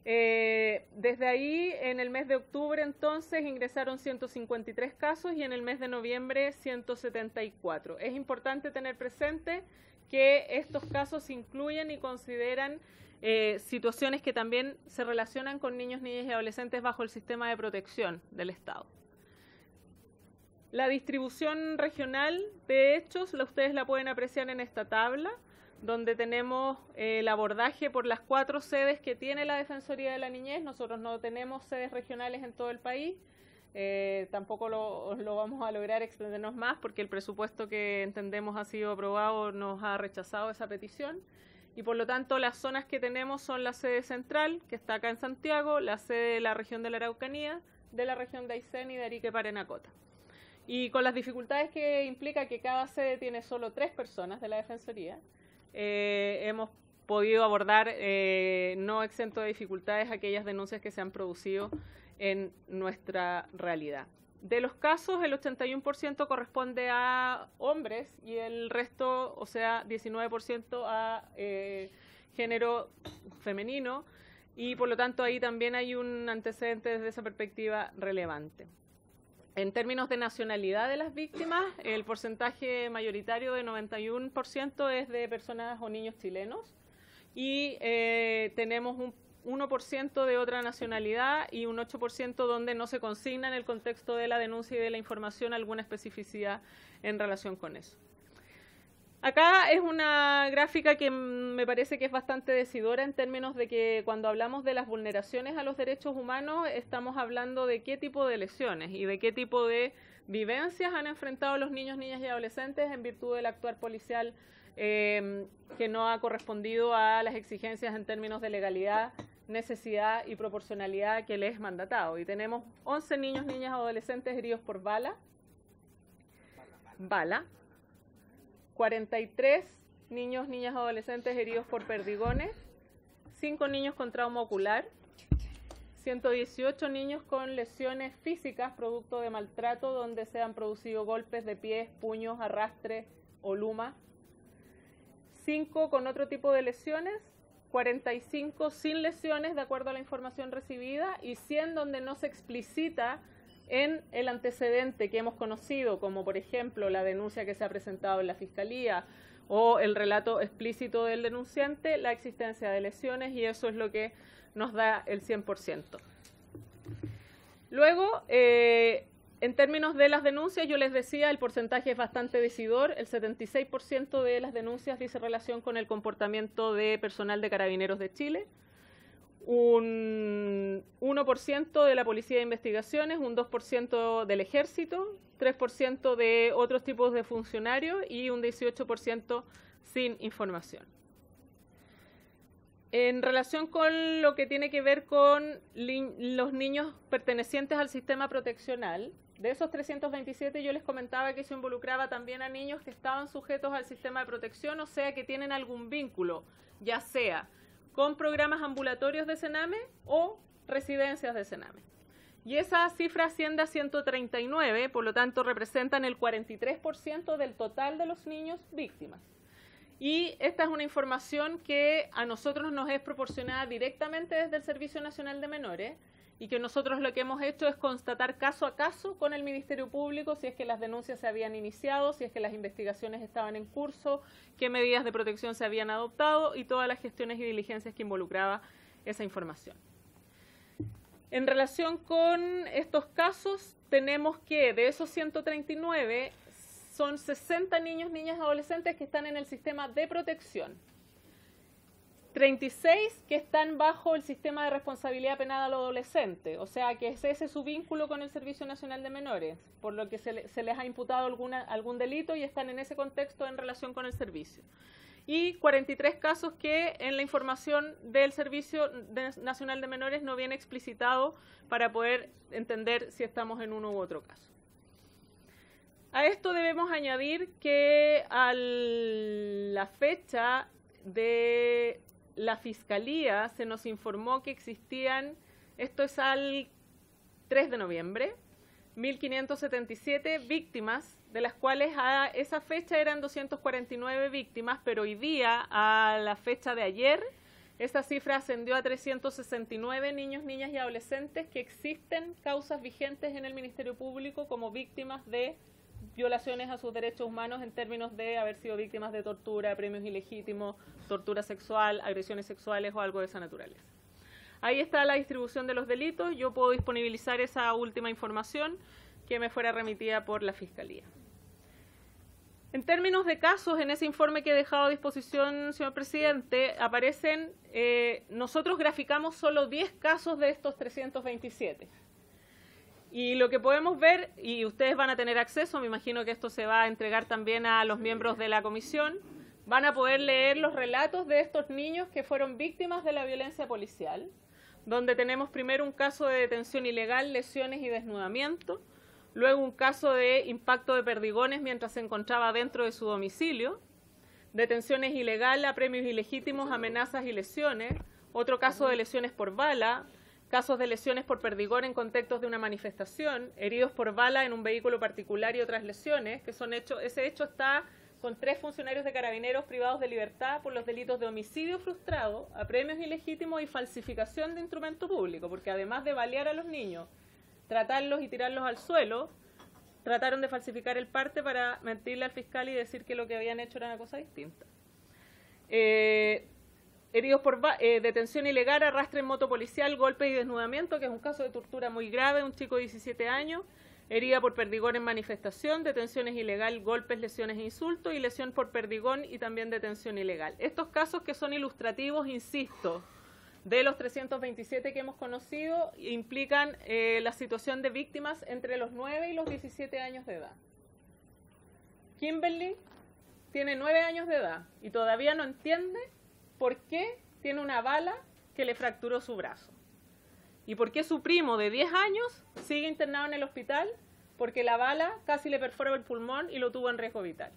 Speaker 8: Desde ahí, en el mes de octubre, entonces, ingresaron 153 casos y en el mes de noviembre 174. Es importante tener presente que estos casos incluyen y consideran situaciones que también se relacionan con niños, niñas y adolescentes bajo el sistema de protección del Estado. La distribución regional de hechos, ustedes la pueden apreciar en esta tabla, donde tenemos el abordaje por las 4 sedes que tiene la Defensoría de la Niñez. Nosotros no tenemos sedes regionales en todo el país. Tampoco lo vamos a lograr extendernos más porque el presupuesto que entendemos ha sido aprobado nos ha rechazado esa petición. Y por lo tanto las zonas que tenemos son la sede central, que está acá en Santiago, la sede de la región de la Araucanía, de la región de Aysén y de Arica y Parinacota. Y con las dificultades que implica que cada sede tiene solo 3 personas de la Defensoría, hemos podido abordar no exento de dificultades aquellas denuncias que se han producido en nuestra realidad. De los casos, el 81% corresponde a hombres y el resto, o sea, 19% a género femenino, y por lo tanto ahí también hay un antecedente desde esa perspectiva relevante. En términos de nacionalidad de las víctimas, el porcentaje mayoritario de 91% es de personas o niños chilenos, y tenemos un 1% de otra nacionalidad y un 8% donde no se consigna en el contexto de la denuncia y de la información alguna especificidad en relación con eso. Acá es una gráfica que me parece que es bastante decidora en términos de que cuando hablamos de las vulneraciones a los derechos humanos estamos hablando de qué tipo de lesiones y de qué tipo de vivencias han enfrentado los niños, niñas y adolescentes en virtud del actuar policial que no ha correspondido a las exigencias en términos de legalidad, necesidad y proporcionalidad que les es mandatado. Y tenemos 11 niños, niñas, adolescentes heridos por bala, 43 niños, niñas, adolescentes heridos por perdigones, 5 niños con trauma ocular, 118 niños con lesiones físicas producto de maltrato donde se han producido golpes de pies, puños, arrastre o luma, 5 con otro tipo de lesiones, 45 sin lesiones de acuerdo a la información recibida y 100 donde no se explicita en el antecedente que hemos conocido, como por ejemplo la denuncia que se ha presentado en la Fiscalía o el relato explícito del denunciante, la existencia de lesiones, y eso es lo que nos da el 100%. Luego, en términos de las denuncias, yo les decía, el porcentaje es bastante decidor. El 76% de las denuncias dice relación con el comportamiento de personal de Carabineros de Chile, un 1% de la Policía de Investigaciones, un 2% del Ejército, 3% de otros tipos de funcionarios y un 18% sin información. En relación con lo que tiene que ver con los niños pertenecientes al sistema proteccional, de esos 327 yo les comentaba que eso involucraba también a niños que estaban sujetos al sistema de protección, o sea que tienen algún vínculo, ya sea con programas ambulatorios de Sename o residencias de Sename. Y esa cifra asciende a 139, por lo tanto representan el 43% del total de los niños víctimas. Y esta es una información que a nosotros nos es proporcionada directamente desde el Servicio Nacional de Menores y que nosotros lo que hemos hecho es constatar caso a caso con el Ministerio Público si es que las denuncias se habían iniciado, si es que las investigaciones estaban en curso, qué medidas de protección se habían adoptado y todas las gestiones y diligencias que involucraba esa información. En relación con estos casos, tenemos que de esos 139 son 60 niños, niñas, adolescentes que están en el sistema de protección. 36 que están bajo el sistema de responsabilidad penal al adolescente, o sea que es ese su vínculo con el Servicio Nacional de Menores, por lo que se les ha imputado algún delito y están en ese contexto en relación con el servicio. Y 43 casos que en la información del Servicio Nacional de Menores no viene explicitado para poder entender si estamos en uno u otro caso. A esto debemos añadir que a la fecha de la Fiscalía se nos informó que existían, esto es al 3 de noviembre, 1.577 víctimas, de las cuales a esa fecha eran 249 víctimas, pero hoy día, a la fecha de ayer, esa cifra ascendió a 369 niños, niñas y adolescentes que existen causas vigentes en el Ministerio Público como víctimas de violaciones a sus derechos humanos en términos de haber sido víctimas de tortura, premios ilegítimos, tortura sexual, agresiones sexuales o algo de esa naturaleza. Ahí está la distribución de los delitos. Yo puedo disponibilizar esa última información que me fuera remitida por la Fiscalía. En términos de casos, en ese informe que he dejado a disposición, señor presidente, aparecen, nosotros graficamos solo 10 casos de estos 327. Y lo que podemos ver, y ustedes van a tener acceso, me imagino que esto se va a entregar también a los miembros de la comisión, van a poder leer los relatos de estos niños que fueron víctimas de la violencia policial, donde tenemos primero un caso de detención ilegal, lesiones y desnudamiento, luego un caso de impacto de perdigones mientras se encontraba dentro de su domicilio, detenciones ilegales, apremios ilegítimos, amenazas y lesiones, otro caso de lesiones por bala, casos de lesiones por perdigón en contextos de una manifestación, heridos por bala en un vehículo particular y otras lesiones, que son hechos, ese hecho está con 3 funcionarios de Carabineros privados de libertad por los delitos de homicidio frustrado, apremios ilegítimos y falsificación de instrumento público, porque además de balear a los niños, tratarlos y tirarlos al suelo, trataron de falsificar el parte para mentirle al fiscal y decir que lo que habían hecho era una cosa distinta. Heridos por detención ilegal, arrastre en moto policial, golpe y desnudamiento, que es un caso de tortura muy grave, un chico de 17 años, herida por perdigón en manifestación, detenciones ilegal, golpes, lesiones e insultos, y lesión por perdigón y también detención ilegal. Estos casos que son ilustrativos, insisto, de los 327 que hemos conocido, implican la situación de víctimas entre los 9 y los 17 años de edad. Kimberly tiene 9 años de edad y todavía no entiende por qué tiene una bala que le fracturó su brazo. ¿Y por qué su primo de 10 años sigue internado en el hospital? Porque la bala casi le perforó el pulmón y lo tuvo en riesgo vital.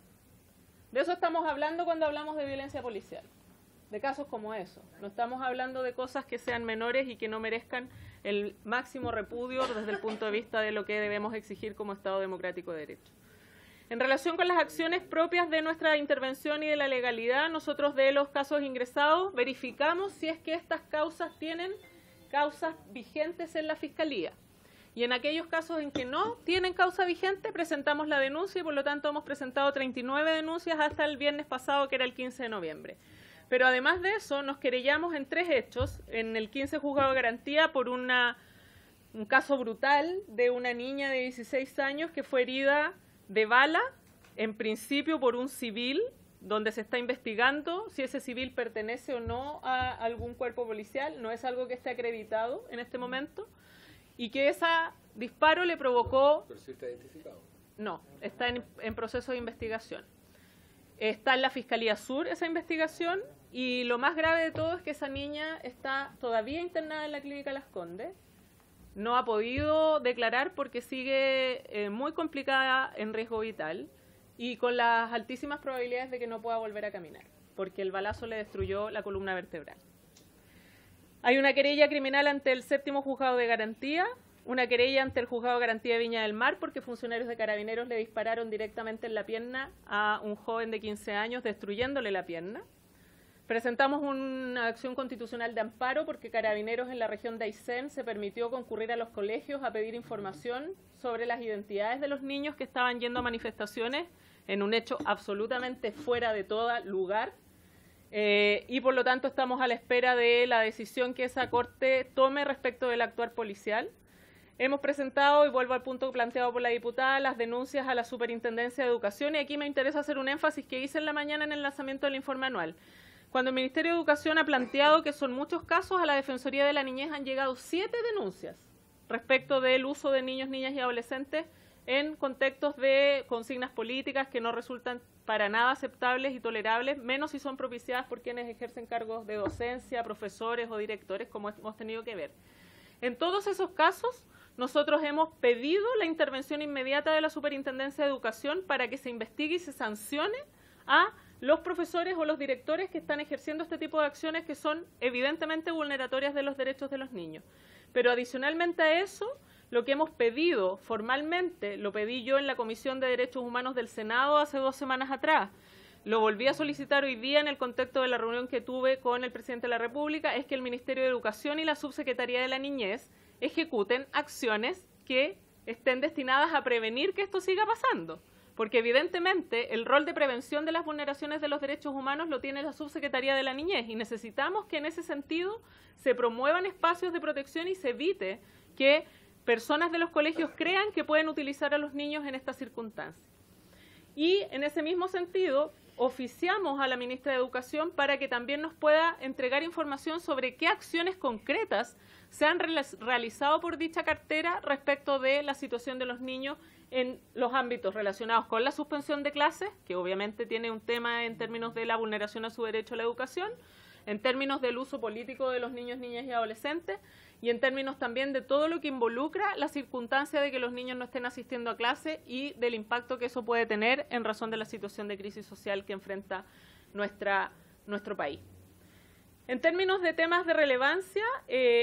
Speaker 8: De eso estamos hablando cuando hablamos de violencia policial, de casos como eso. No estamos hablando de cosas que sean menores y que no merezcan el máximo repudio desde el punto de vista de lo que debemos exigir como Estado democrático de derecho. En relación con las acciones propias de nuestra intervención y de la legalidad, nosotros de los casos ingresados verificamos si es que estas causas tienen causas vigentes en la Fiscalía. Y en aquellos casos en que no tienen causa vigente, presentamos la denuncia y por lo tanto hemos presentado 39 denuncias hasta el viernes pasado, que era el 15 de noviembre. Pero además de eso, nos querellamos en 3 hechos. En el 15 juzgado de garantía por un caso brutal de una niña de 16 años que fue herida de bala, en principio por un civil, donde se está investigando si ese civil pertenece o no a algún cuerpo policial, no es algo que esté acreditado en este momento, y que ese disparo le provocó...
Speaker 1: ¿Pero sí está identificado?
Speaker 8: No, está en proceso de investigación. Está en la Fiscalía Sur esa investigación, y lo más grave de todo es que esa niña está todavía internada en la Clínica Las Condes. No ha podido declarar porque sigue muy complicada en riesgo vital y con las altísimas probabilidades de que no pueda volver a caminar, porque el balazo le destruyó la columna vertebral. Hay una querella criminal ante el 7º juzgado de garantía, una querella ante el juzgado de garantía de Viña del Mar, porque funcionarios de Carabineros le dispararon directamente en la pierna a un joven de 15 años, destruyéndole la pierna. Presentamos una acción constitucional de amparo porque Carabineros en la región de Aysén se permitió concurrir a los colegios a pedir información sobre las identidades de los niños que estaban yendo a manifestaciones en un hecho absolutamente fuera de todo lugar, y por lo tanto estamos a la espera de la decisión que esa Corte tome respecto del actuar policial. Hemos presentado, y vuelvo al punto planteado por la diputada, las denuncias a la Superintendencia de Educación, y aquí me interesa hacer un énfasis que hice en la mañana en el lanzamiento del informe anual. Cuando el Ministerio de Educación ha planteado que son muchos casos, a la Defensoría de la Niñez han llegado 7 denuncias respecto del uso de niños, niñas y adolescentes en contextos de consignas políticas que no resultan para nada aceptables y tolerables, menos si son propiciadas por quienes ejercen cargos de docencia, profesores o directores, como hemos tenido que ver. En todos esos casos, nosotros hemos pedido la intervención inmediata de la Superintendencia de Educación para que se investigue y se sancione a los profesores o los directores que están ejerciendo este tipo de acciones que son evidentemente vulneratorias de los derechos de los niños. Pero adicionalmente a eso, lo que hemos pedido formalmente, lo pedí yo en la Comisión de Derechos Humanos del Senado hace 2 semanas atrás, lo volví a solicitar hoy día en el contexto de la reunión que tuve con el presidente de la República, es que el Ministerio de Educación y la Subsecretaría de la Niñez ejecuten acciones que estén destinadas a prevenir que esto siga pasando. Porque evidentemente el rol de prevención de las vulneraciones de los derechos humanos lo tiene la Subsecretaría de la Niñez y necesitamos que en ese sentido se promuevan espacios de protección y se evite que personas de los colegios crean que pueden utilizar a los niños en estas circunstancias. Y en ese mismo sentido, oficiamos a la ministra de Educación para que también nos pueda entregar información sobre qué acciones concretas se han realizado por dicha cartera respecto de la situación de los niños en los ámbitos relacionados con la suspensión de clases, que obviamente tiene un tema en términos de la vulneración a su derecho a la educación, en términos del uso político de los niños, niñas y adolescentes, y en términos también de todo lo que involucra la circunstancia de que los niños no estén asistiendo a clase y del impacto que eso puede tener en razón de la situación de crisis social que enfrenta nuestro país. En términos de temas de relevancia,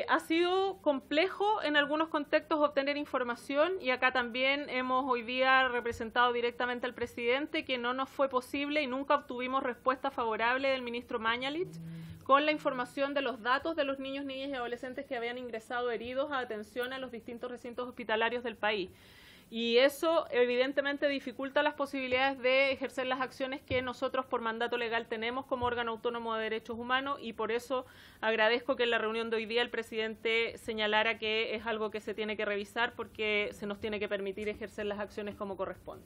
Speaker 8: ha sido complejo en algunos contextos obtener información, y acá también hemos hoy día representado directamente al presidente que no nos fue posible y nunca obtuvimos respuesta favorable del ministro Mañalich con la información de los datos de los niños, niñas y adolescentes que habían ingresado heridos a atención a los distintos recintos hospitalarios del país. Y eso evidentemente dificulta las posibilidades de ejercer las acciones que nosotros por mandato legal tenemos como órgano autónomo de derechos humanos, y por eso agradezco que en la reunión de hoy día el presidente señalara que es algo que se tiene que revisar porque se nos tiene que permitir ejercer las acciones como corresponde.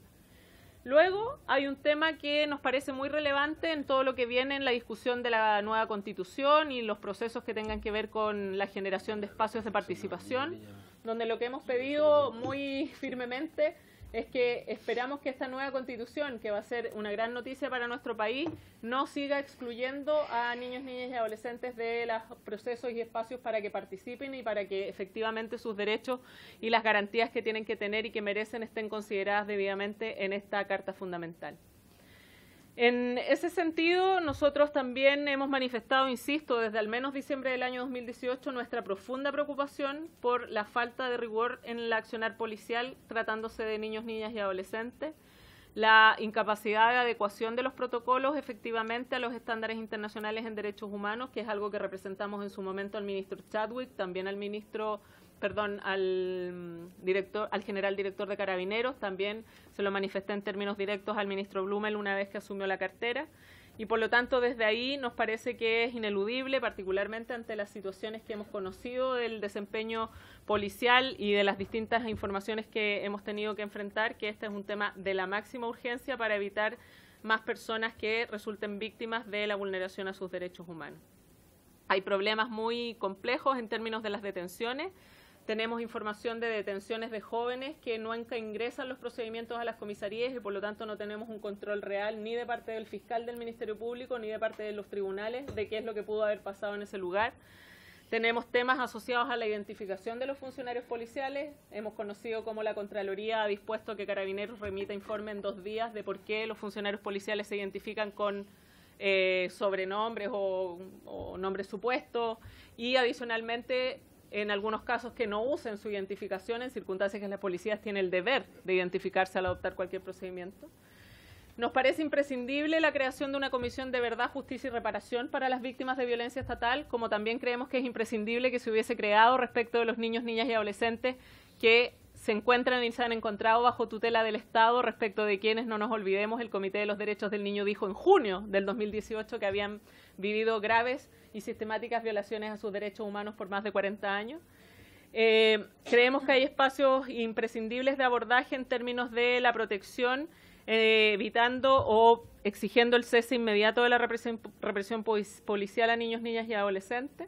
Speaker 8: Luego hay un tema que nos parece muy relevante en todo lo que viene en la discusión de la nueva Constitución y los procesos que tengan que ver con la generación de espacios de participación, donde lo que hemos pedido muy firmemente es que esperamos que esta nueva Constitución, que va a ser una gran noticia para nuestro país, no siga excluyendo a niños, niñas y adolescentes de los procesos y espacios para que participen y para que efectivamente sus derechos y las garantías que tienen que tener y que merecen estén consideradas debidamente en esta Carta Fundamental. En ese sentido, nosotros también hemos manifestado, insisto, desde al menos diciembre del año 2018, nuestra profunda preocupación por la falta de rigor en el accionar policial tratándose de niños, niñas y adolescentes, la incapacidad de adecuación de los protocolos efectivamente a los estándares internacionales en derechos humanos, que es algo que representamos en su momento al ministro Chadwick, también al al general director de Carabineros, también se lo manifesté en términos directos al ministro Blumel una vez que asumió la cartera, y por lo tanto desde ahí nos parece que es ineludible, particularmente ante las situaciones que hemos conocido del desempeño policial y de las distintas informaciones que hemos tenido que enfrentar, que este es un tema de la máxima urgencia para evitar más personas que resulten víctimas de la vulneración a sus derechos humanos. Hay problemas muy complejos en términos de las detenciones. Tenemos información de detenciones de jóvenes que nunca ingresan los procedimientos a las comisarías y por lo tanto no tenemos un control real ni de parte del fiscal del Ministerio Público ni de parte de los tribunales de qué es lo que pudo haber pasado en ese lugar. Tenemos temas asociados a la identificación de los funcionarios policiales. Hemos conocido cómo la Contraloría ha dispuesto a que Carabineros remita informe en 2 días de por qué los funcionarios policiales se identifican con sobrenombres o nombres supuestos, y adicionalmente en algunos casos que no usen su identificación en circunstancias que las policías tienen el deber de identificarse al adoptar cualquier procedimiento. Nos parece imprescindible la creación de una comisión de verdad, justicia y reparación para las víctimas de violencia estatal, como también creemos que es imprescindible que se hubiese creado respecto de los niños, niñas y adolescentes que se encuentran y se han encontrado bajo tutela del Estado, respecto de quienes, no nos olvidemos, el Comité de los Derechos del Niño dijo en junio del 2018 que habían vivido graves y sistemáticas violaciones a sus derechos humanos por más de 40 años. Creemos que hay espacios imprescindibles de abordaje en términos de la protección, evitando o exigiendo el cese inmediato de la represión policial a niños, niñas y adolescentes.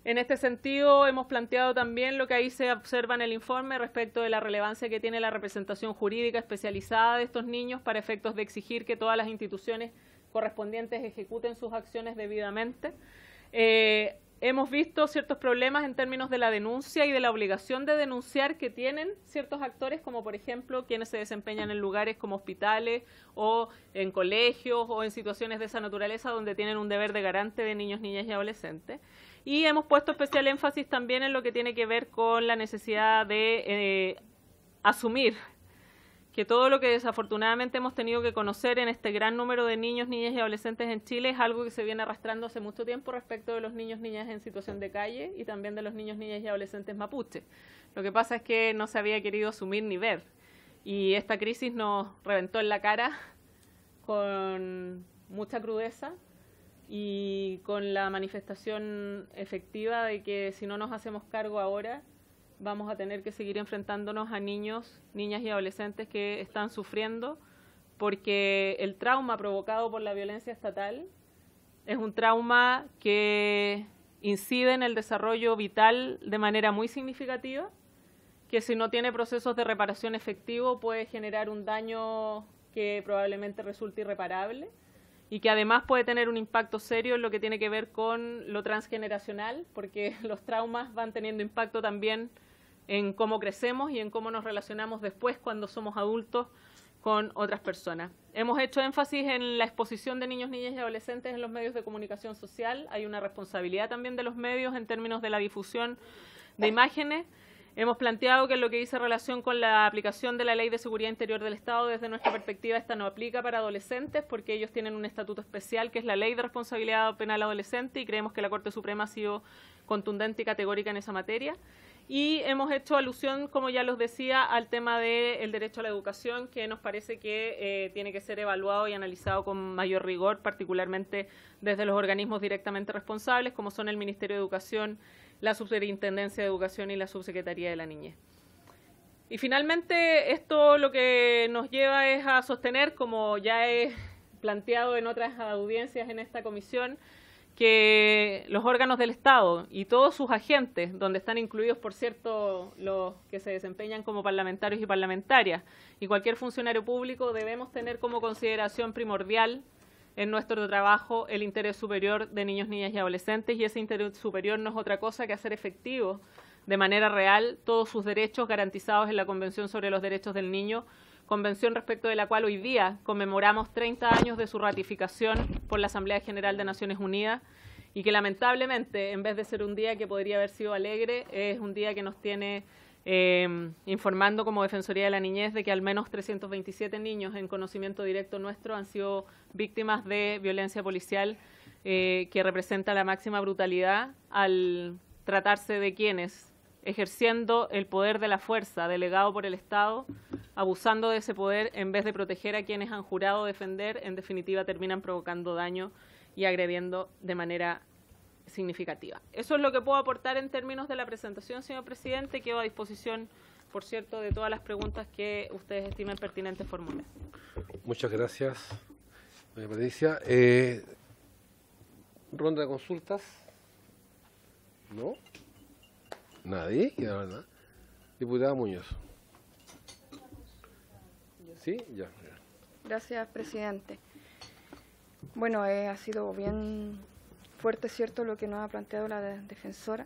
Speaker 8: En este sentido, hemos planteado también lo que ahí se observa en el informe respecto de la relevancia que tiene la representación jurídica especializada de estos niños para efectos de exigir que todas las instituciones correspondientes ejecuten sus acciones debidamente. Hemos visto ciertos problemas en términos de la denuncia y de la obligación de denunciar que tienen ciertos actores, como por ejemplo quienes se desempeñan en lugares como hospitales o en colegios o en situaciones de esa naturaleza donde tienen un deber de garante de niños, niñas y adolescentes. Y hemos puesto especial énfasis también en lo que tiene que ver con la necesidad de asumir que todo lo que desafortunadamente hemos tenido que conocer en este gran número de niños, niñas y adolescentes en Chile es algo que se viene arrastrando hace mucho tiempo respecto de los niños, niñas en situación de calle y también de los niños, niñas y adolescentes mapuches. Lo que pasa es que no se había querido asumir ni ver, y esta crisis nos reventó en la cara con mucha crudeza y con la manifestación efectiva de que si no nos hacemos cargo ahora, vamos a tener que seguir enfrentándonos a niños, niñas y adolescentes que están sufriendo porque el trauma provocado por la violencia estatal es un trauma que incide en el desarrollo vital de manera muy significativa, que si no tiene procesos de reparación efectivo puede generar un daño que probablemente resulte irreparable y que además puede tener un impacto serio en lo que tiene que ver con lo transgeneracional, porque los traumas van teniendo impacto también en cómo crecemos y en cómo nos relacionamos después cuando somos adultos con otras personas. Hemos hecho énfasis en la exposición de niños, niñas y adolescentes en los medios de comunicación social. Hay una responsabilidad también de los medios en términos de la difusión de imágenes. Hemos planteado que en lo que dice relación con la aplicación de la Ley de Seguridad Interior del Estado, desde nuestra perspectiva, esta no aplica para adolescentes porque ellos tienen un estatuto especial que es la Ley de Responsabilidad Penal Adolescente y creemos que la Corte Suprema ha sido contundente y categórica en esa materia. Y hemos hecho alusión, como ya los decía, al tema del derecho a la educación, que nos parece que tiene que ser evaluado y analizado con mayor rigor, particularmente desde los organismos directamente responsables, como son el Ministerio de Educación, la Superintendencia de Educación y la Subsecretaría de la Niñez. Y finalmente, esto lo que nos lleva es a sostener, como ya he planteado en otras audiencias en esta comisión, que los órganos del Estado y todos sus agentes, donde están incluidos, por cierto, los que se desempeñan como parlamentarios y parlamentarias, y cualquier funcionario público, debemos tener como consideración primordial en nuestro trabajo el interés superior de niños, niñas y adolescentes, y ese interés superior no es otra cosa que hacer efectivo de manera real todos sus derechos garantizados en la Convención sobre los Derechos del Niño, convención respecto de la cual hoy día conmemoramos 30 años de su ratificación por la Asamblea General de Naciones Unidas y que lamentablemente, en vez de ser un día que podría haber sido alegre, es un día que nos tiene informando como Defensoría de la Niñez de que al menos 327 niños en conocimiento directo nuestro han sido víctimas de violencia policial que representa la máxima brutalidad al tratarse de quienes, ejerciendo el poder de la fuerza delegado por el Estado, abusando de ese poder, en vez de proteger a quienes han jurado defender, en definitiva terminan provocando daño y agrediendo de manera significativa. Eso es lo que puedo aportar en términos de la presentación, señor presidente. Quedo a disposición, por cierto, de todas las preguntas que ustedes estimen pertinentes formular.
Speaker 1: Muchas gracias, doña Patricia. ¿Ronda de consultas? ¿No? Nadie, la verdad. Diputada Muñoz. ¿Sí? Ya.
Speaker 7: Gracias, presidente. Bueno, ha sido bien fuerte, ¿cierto?, lo que nos ha planteado la defensora.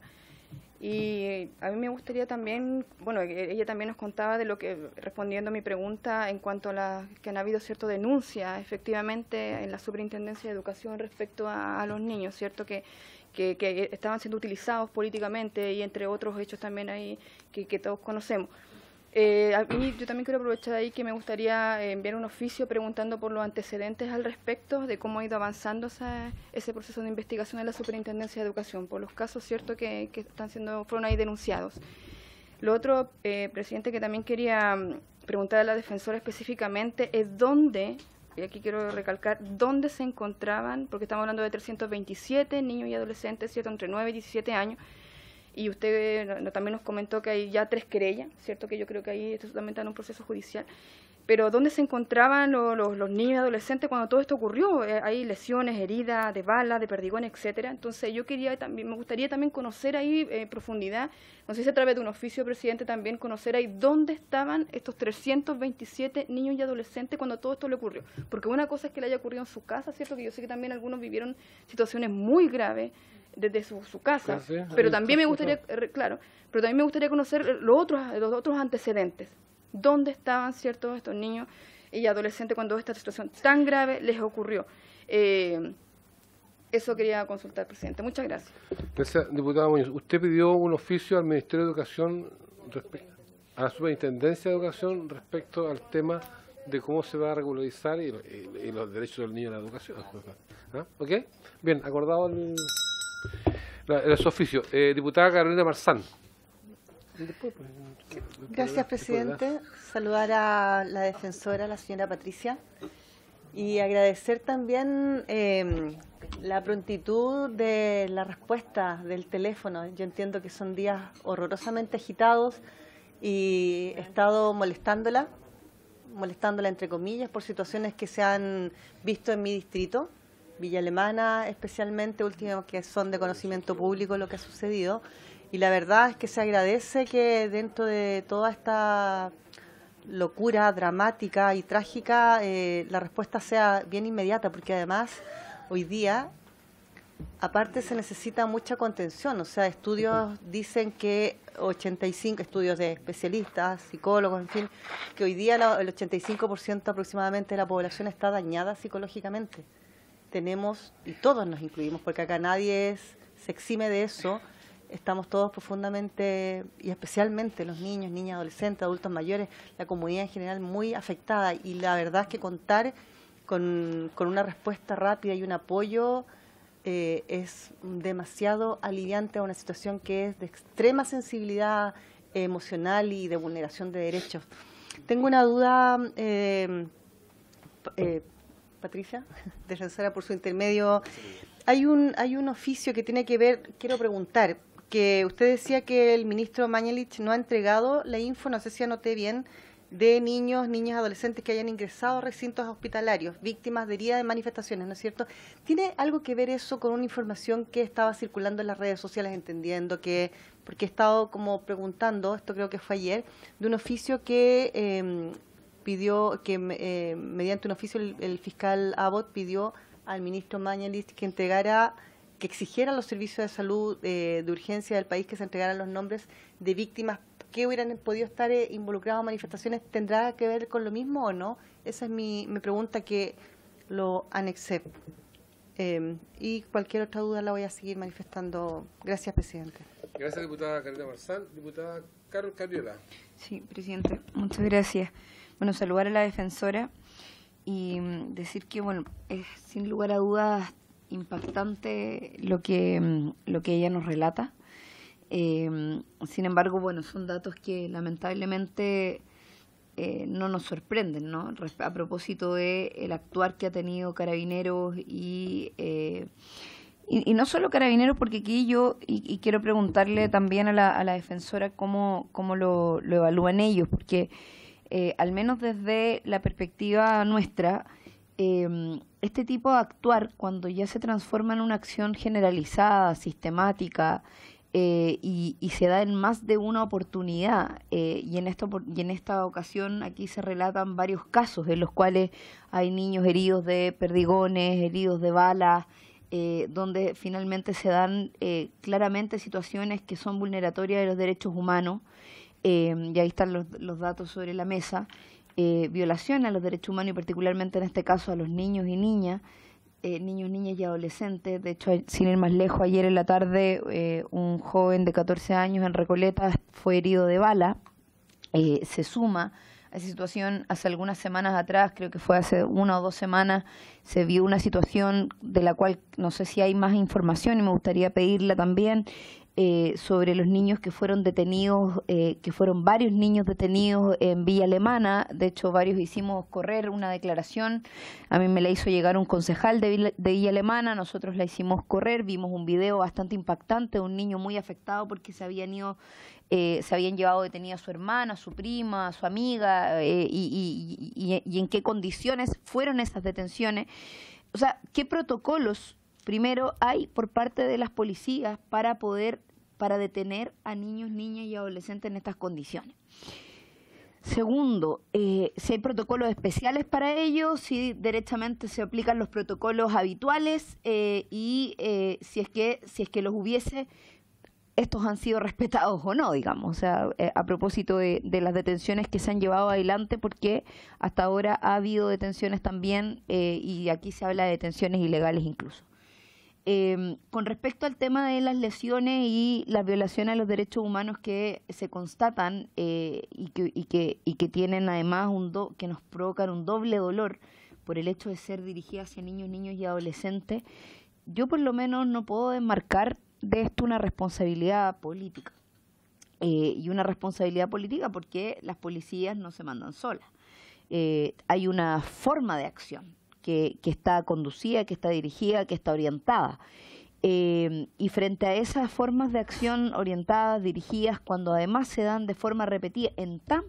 Speaker 7: Y a mí me gustaría también, bueno, ella también nos contaba de lo que, respondiendo a mi pregunta en cuanto a que han habido cierto denuncia efectivamente en la Superintendencia de Educación respecto a los niños, ¿cierto?, que estaban siendo utilizados políticamente y entre otros hechos también ahí que todos conocemos. A mí, yo también quiero aprovechar ahí que me gustaría enviar un oficio preguntando por los antecedentes al respecto de cómo ha ido avanzando ese proceso de investigación en la Superintendencia de Educación, por los casos, ¿cierto?, que fueron ahí denunciados. Lo otro, presidente, que también quería preguntar a la defensora específicamente es dónde, y aquí quiero recalcar, dónde se encontraban, porque estamos hablando de 327 niños y adolescentes, ¿cierto?, entre 9 y 17 años, y usted también nos comentó que hay ya 3 querellas, ¿cierto?, que yo creo que ahí esto también está en un proceso judicial. Pero ¿dónde se encontraban los niños y adolescentes cuando todo esto ocurrió? Hay lesiones, heridas, de bala, de perdigón, etcétera. Entonces yo me gustaría también conocer ahí profundidad, no sé si a través de un oficio, presidente, también conocer ahí dónde estaban estos 327 niños y adolescentes cuando todo esto le ocurrió. Porque una cosa es que le haya ocurrido en su casa, ¿cierto?, que yo sé que también algunos vivieron situaciones muy graves desde su casa, pero también me gustaría, claro, pero también me gustaría conocer los otros antecedentes. ¿Dónde estaban, cierto, estos niños y adolescentes cuando esta situación tan grave les ocurrió? Eso quería consultar, presidente. Muchas gracias.
Speaker 1: Gracias, diputada Muñoz. Usted pidió un oficio al Ministerio de Educación, a la Superintendencia de Educación, respecto al tema de cómo se va a regularizar y los derechos del niño en la educación. ¿Ah? ¿Ok? Bien, acordado el oficio. Diputada Carolina Marzán.
Speaker 4: Gracias, presidente. Saludar a la defensora, la señora Patricia, y agradecer también la prontitud de la respuesta del teléfono. Yo entiendo que son días horrorosamente agitados y he estado molestándola molestándola entre comillas por situaciones que se han visto en mi distrito, Villa Alemana especialmente, últimos que son de conocimiento público lo que ha sucedido, y la verdad es que se agradece que dentro de toda esta locura dramática y trágica la respuesta sea bien inmediata, porque además hoy día aparte se necesita mucha contención, o sea, estudios dicen que 85, estudios de especialistas, psicólogos, en fin, que hoy día el 85% aproximadamente de la población está dañada psicológicamente. Tenemos, y todos nos incluimos, porque acá nadie se exime de eso, estamos todos profundamente, y especialmente los niños, niñas, adolescentes, adultos mayores, la comunidad en general muy afectada, y la verdad es que contar con una respuesta rápida y un apoyo es demasiado aliviante a una situación que es de extrema sensibilidad emocional y de vulneración de derechos. Tengo una duda, Patricia, defensora por su intermedio. Hay un oficio que tiene que ver, quiero preguntar, que usted decía que el ministro Mañalich no ha entregado la info, no sé si anoté bien, de niños, niñas, adolescentes que hayan ingresado a recintos hospitalarios, víctimas de heridas de manifestaciones, ¿no es cierto? ¿Tiene algo que ver eso con una información que estaba circulando en las redes sociales, entendiendo que, porque he estado como preguntando, esto creo que fue ayer, de un oficio que pidió, que mediante un oficio el fiscal Abbott pidió al ministro Mañalich que entregara, que exigiera a los servicios de salud de urgencia del país que se entregaran los nombres de víctimas que hubieran podido estar involucrados en manifestaciones. ¿Tendrá que ver con lo mismo o no? Esa es mi pregunta, que lo anexé. Y cualquier otra duda la voy a seguir manifestando. Gracias, presidente.
Speaker 1: Gracias, diputada Carolina Marzán. Diputada Carol Cabriola.
Speaker 3: Sí, presidente, muchas gracias. Bueno, saludar a la defensora y decir que, bueno, es sin lugar a dudas impactante lo que ella nos relata. Sin embargo, bueno, son datos que lamentablemente no nos sorprenden, ¿no? A propósito de el actuar que ha tenido Carabineros y no solo Carabineros, porque aquí yo y quiero preguntarle también a la defensora cómo lo evalúan ellos, porque al menos desde la perspectiva nuestra, este tipo de actuar, cuando ya se transforma en una acción generalizada, sistemática, y se da en más de una oportunidad, y en esta ocasión aquí se relatan varios casos en los cuales hay niños heridos de perdigones, heridos de balas, donde finalmente se dan claramente situaciones que son vulneratorias de los derechos humanos, y ahí están los datos sobre la mesa, violación a los derechos humanos y particularmente en este caso a los niños y niñas, niños, niñas y adolescentes. De hecho, sin ir más lejos, ayer en la tarde un joven de 14 años en Recoleta fue herido de bala. Se suma a esa situación. Hace algunas semanas atrás, creo que fue hace 1 o 2 semanas, se vio una situación de la cual no sé si hay más información y me gustaría pedirla también, sobre los niños que fueron detenidos, que fueron varios niños detenidos en Villa Alemana. De hecho, varios hicimos correr una declaración. A mí me la hizo llegar un concejal de Villa Alemana, nosotros la hicimos correr, vimos un video bastante impactante de un niño muy afectado porque se habían llevado detenida a su hermana, a su prima, a su amiga, y en qué condiciones fueron esas detenciones. O sea, ¿qué protocolos primero hay por parte de las policías para detener a niños, niñas y adolescentes en estas condiciones? Segundo, si hay protocolos especiales para ellos, si derechamente se aplican los protocolos habituales, y si es que los hubiese, estos han sido respetados o no, digamos. O sea, a propósito de las detenciones que se han llevado adelante, porque hasta ahora ha habido detenciones también, y aquí se habla de detenciones ilegales incluso. Con respecto al tema de las lesiones y las violaciones a los derechos humanos que se constatan, y que tienen además que nos provocan un doble dolor por el hecho de ser dirigidas hacia niños y adolescentes, yo por lo menos no puedo desmarcar de esto una responsabilidad política. Y una responsabilidad política porque las policías no se mandan solas. Hay una forma de acción que está conducida, que está dirigida, que está orientada. Y frente a esas formas de acción orientadas, dirigidas, cuando además se dan de forma repetida en tan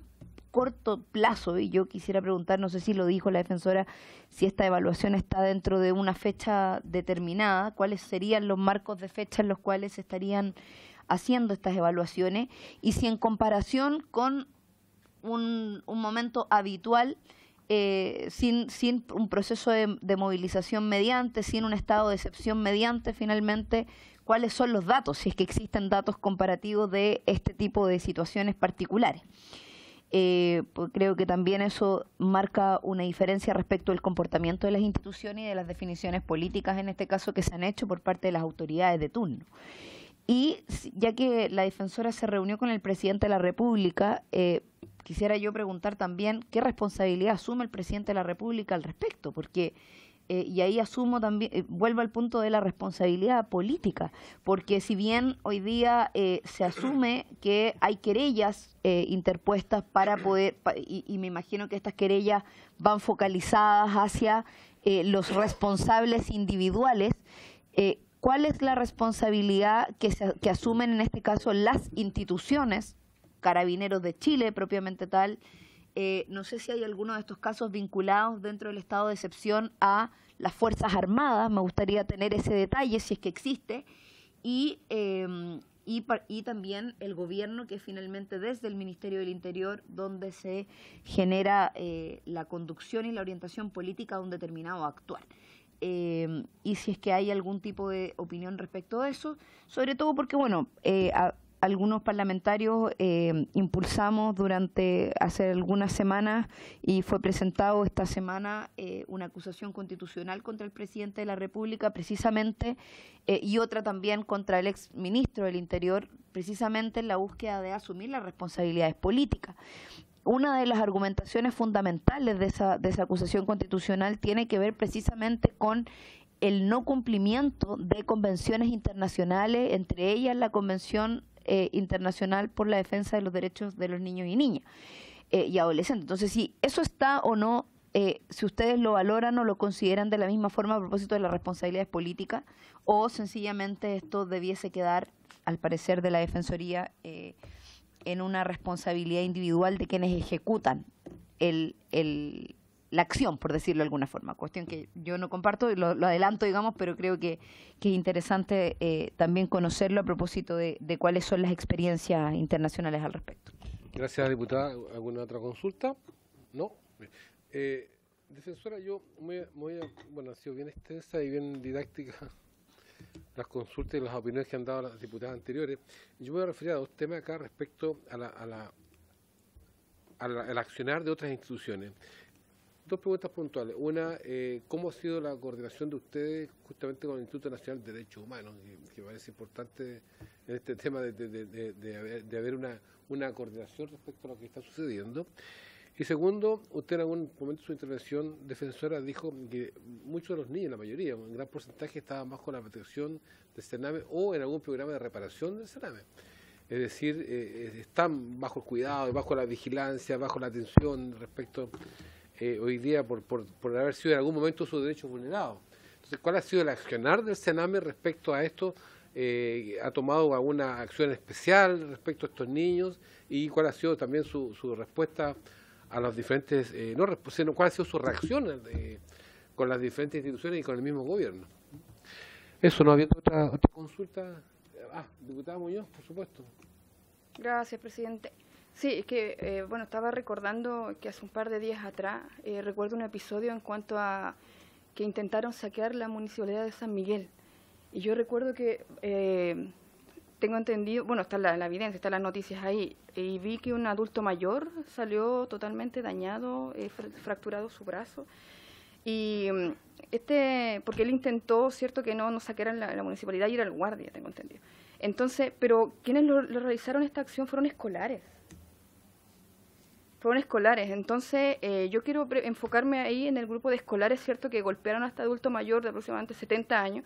Speaker 3: corto plazo, y yo quisiera preguntar, no sé si lo dijo la defensora, si esta evaluación está dentro de una fecha determinada, cuáles serían los marcos de fecha en los cuales se estarían haciendo estas evaluaciones, y si en comparación con un momento habitual, sin un proceso de movilización mediante, sin un estado de excepción mediante, finalmente, cuáles son los datos, si es que existen datos comparativos de este tipo de situaciones particulares. Pues creo que también eso marca una diferencia respecto al comportamiento de las instituciones y de las definiciones políticas, en este caso, que se han hecho por parte de las autoridades de turno. Y ya que la defensora se reunió con el presidente de la República, quisiera yo preguntar también qué responsabilidad asume el presidente de la República al respecto, porque y ahí asumo también, vuelvo al punto de la responsabilidad política, porque si bien hoy día se asume que hay querellas interpuestas para poder, y me imagino que estas querellas van focalizadas hacia los responsables individuales, ¿cuál es la responsabilidad que asumen en este caso las instituciones, Carabineros de Chile propiamente tal? No sé si hay alguno de estos casos vinculados dentro del estado de excepción a las Fuerzas Armadas, me gustaría tener ese detalle si es que existe, y también el gobierno, que finalmente desde el Ministerio del Interior, donde se genera la conducción y la orientación política de un determinado actuar. Y si es que hay algún tipo de opinión respecto a eso, sobre todo porque, bueno, algunos parlamentarios impulsamos durante hace algunas semanas y fue presentado esta semana una acusación constitucional contra el presidente de la República precisamente y otra también contra el ex ministro del Interior, precisamente en la búsqueda de asumir las responsabilidades políticas. Una de las argumentaciones fundamentales de esa acusación constitucional tiene que ver precisamente con el no cumplimiento de convenciones internacionales, entre ellas la Convención Internacional por la Defensa de los Derechos de los Niños y Niñas y Adolescentes. Entonces, si eso está o no, si ustedes lo valoran o lo consideran de la misma forma a propósito de las responsabilidades políticas, o sencillamente esto debiese quedar, al parecer de la Defensoría, en una responsabilidad individual de quienes ejecutan la acción, por decirlo de alguna forma. Cuestión que yo no comparto, lo adelanto, digamos, pero creo que es interesante también conocerlo a propósito de cuáles son las experiencias internacionales al respecto.
Speaker 1: Gracias, diputada. ¿Alguna otra consulta? ¿No? Defensora, yo bueno, ha sido bien extensa y bien didáctica las consultas y las opiniones que han dado las diputadas anteriores. Yo me voy a referir a dos temas acá respecto al accionar de otras instituciones. Dos preguntas puntuales. Una, ¿cómo ha sido la coordinación de ustedes justamente con el Instituto Nacional de Derechos Humanos? Que me parece importante en este tema de haber una coordinación respecto a lo que está sucediendo. Y segundo, usted en algún momento de su intervención, defensora, dijo que muchos de los niños, la mayoría, un gran porcentaje, estaban bajo la protección del CENAME o en algún programa de reparación del CENAME. Es decir, están bajo el cuidado, bajo la vigilancia, bajo la atención respecto hoy día por haber sido en algún momento sus derechos vulnerados. Entonces, ¿cuál ha sido el accionar del CENAME respecto a esto? ¿Ha tomado alguna acción especial respecto a estos niños? ¿Y cuál ha sido también su respuesta a los diferentes, sino cuál ha sido su reacción con las diferentes instituciones y con el mismo gobierno? Eso, ¿no habiendo otra consulta? Diputada Muñoz, por supuesto.
Speaker 7: Gracias, presidente. Sí, es que, bueno, estaba recordando que hace un par de días atrás, recuerdo un episodio en cuanto a que intentaron saquear la municipalidad de San Miguel. Y yo recuerdo que, tengo entendido, bueno, está la evidencia, están las noticias ahí, y vi que un adulto mayor salió totalmente dañado, fracturado su brazo. Y porque él intentó, cierto, que no saquearan la municipalidad y era el guardia, tengo entendido. Entonces, pero quienes lo realizaron esta acción fueron escolares. Entonces yo quiero enfocarme ahí en el grupo de escolares, cierto, que golpearon a este adulto mayor de aproximadamente 70 años,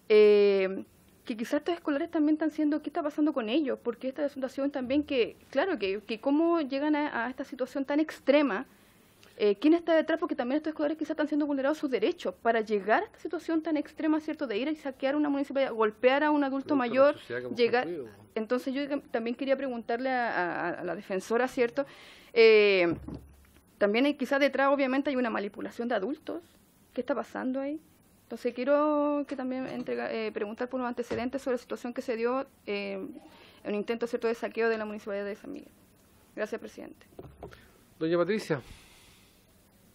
Speaker 7: que quizás estos escolares también están siendo, ¿qué está pasando con ellos? Porque esta es una situación también que, claro, que cómo llegan a esta situación tan extrema, ¿Quién está detrás? Porque también estos escolares quizás están siendo vulnerados sus derechos para llegar a esta situación tan extrema, ¿cierto? De ir a saquear una municipalidad, golpear a un adulto mayor, llegar. Entonces yo también quería preguntarle a la defensora, ¿cierto? También quizás detrás obviamente hay una manipulación de adultos. ¿Qué está pasando ahí? Entonces quiero que también preguntar por los antecedentes sobre la situación que se dio en un intento, ¿cierto?, de saqueo de la municipalidad de San Miguel. Gracias, presidente.
Speaker 1: Doña Patricia.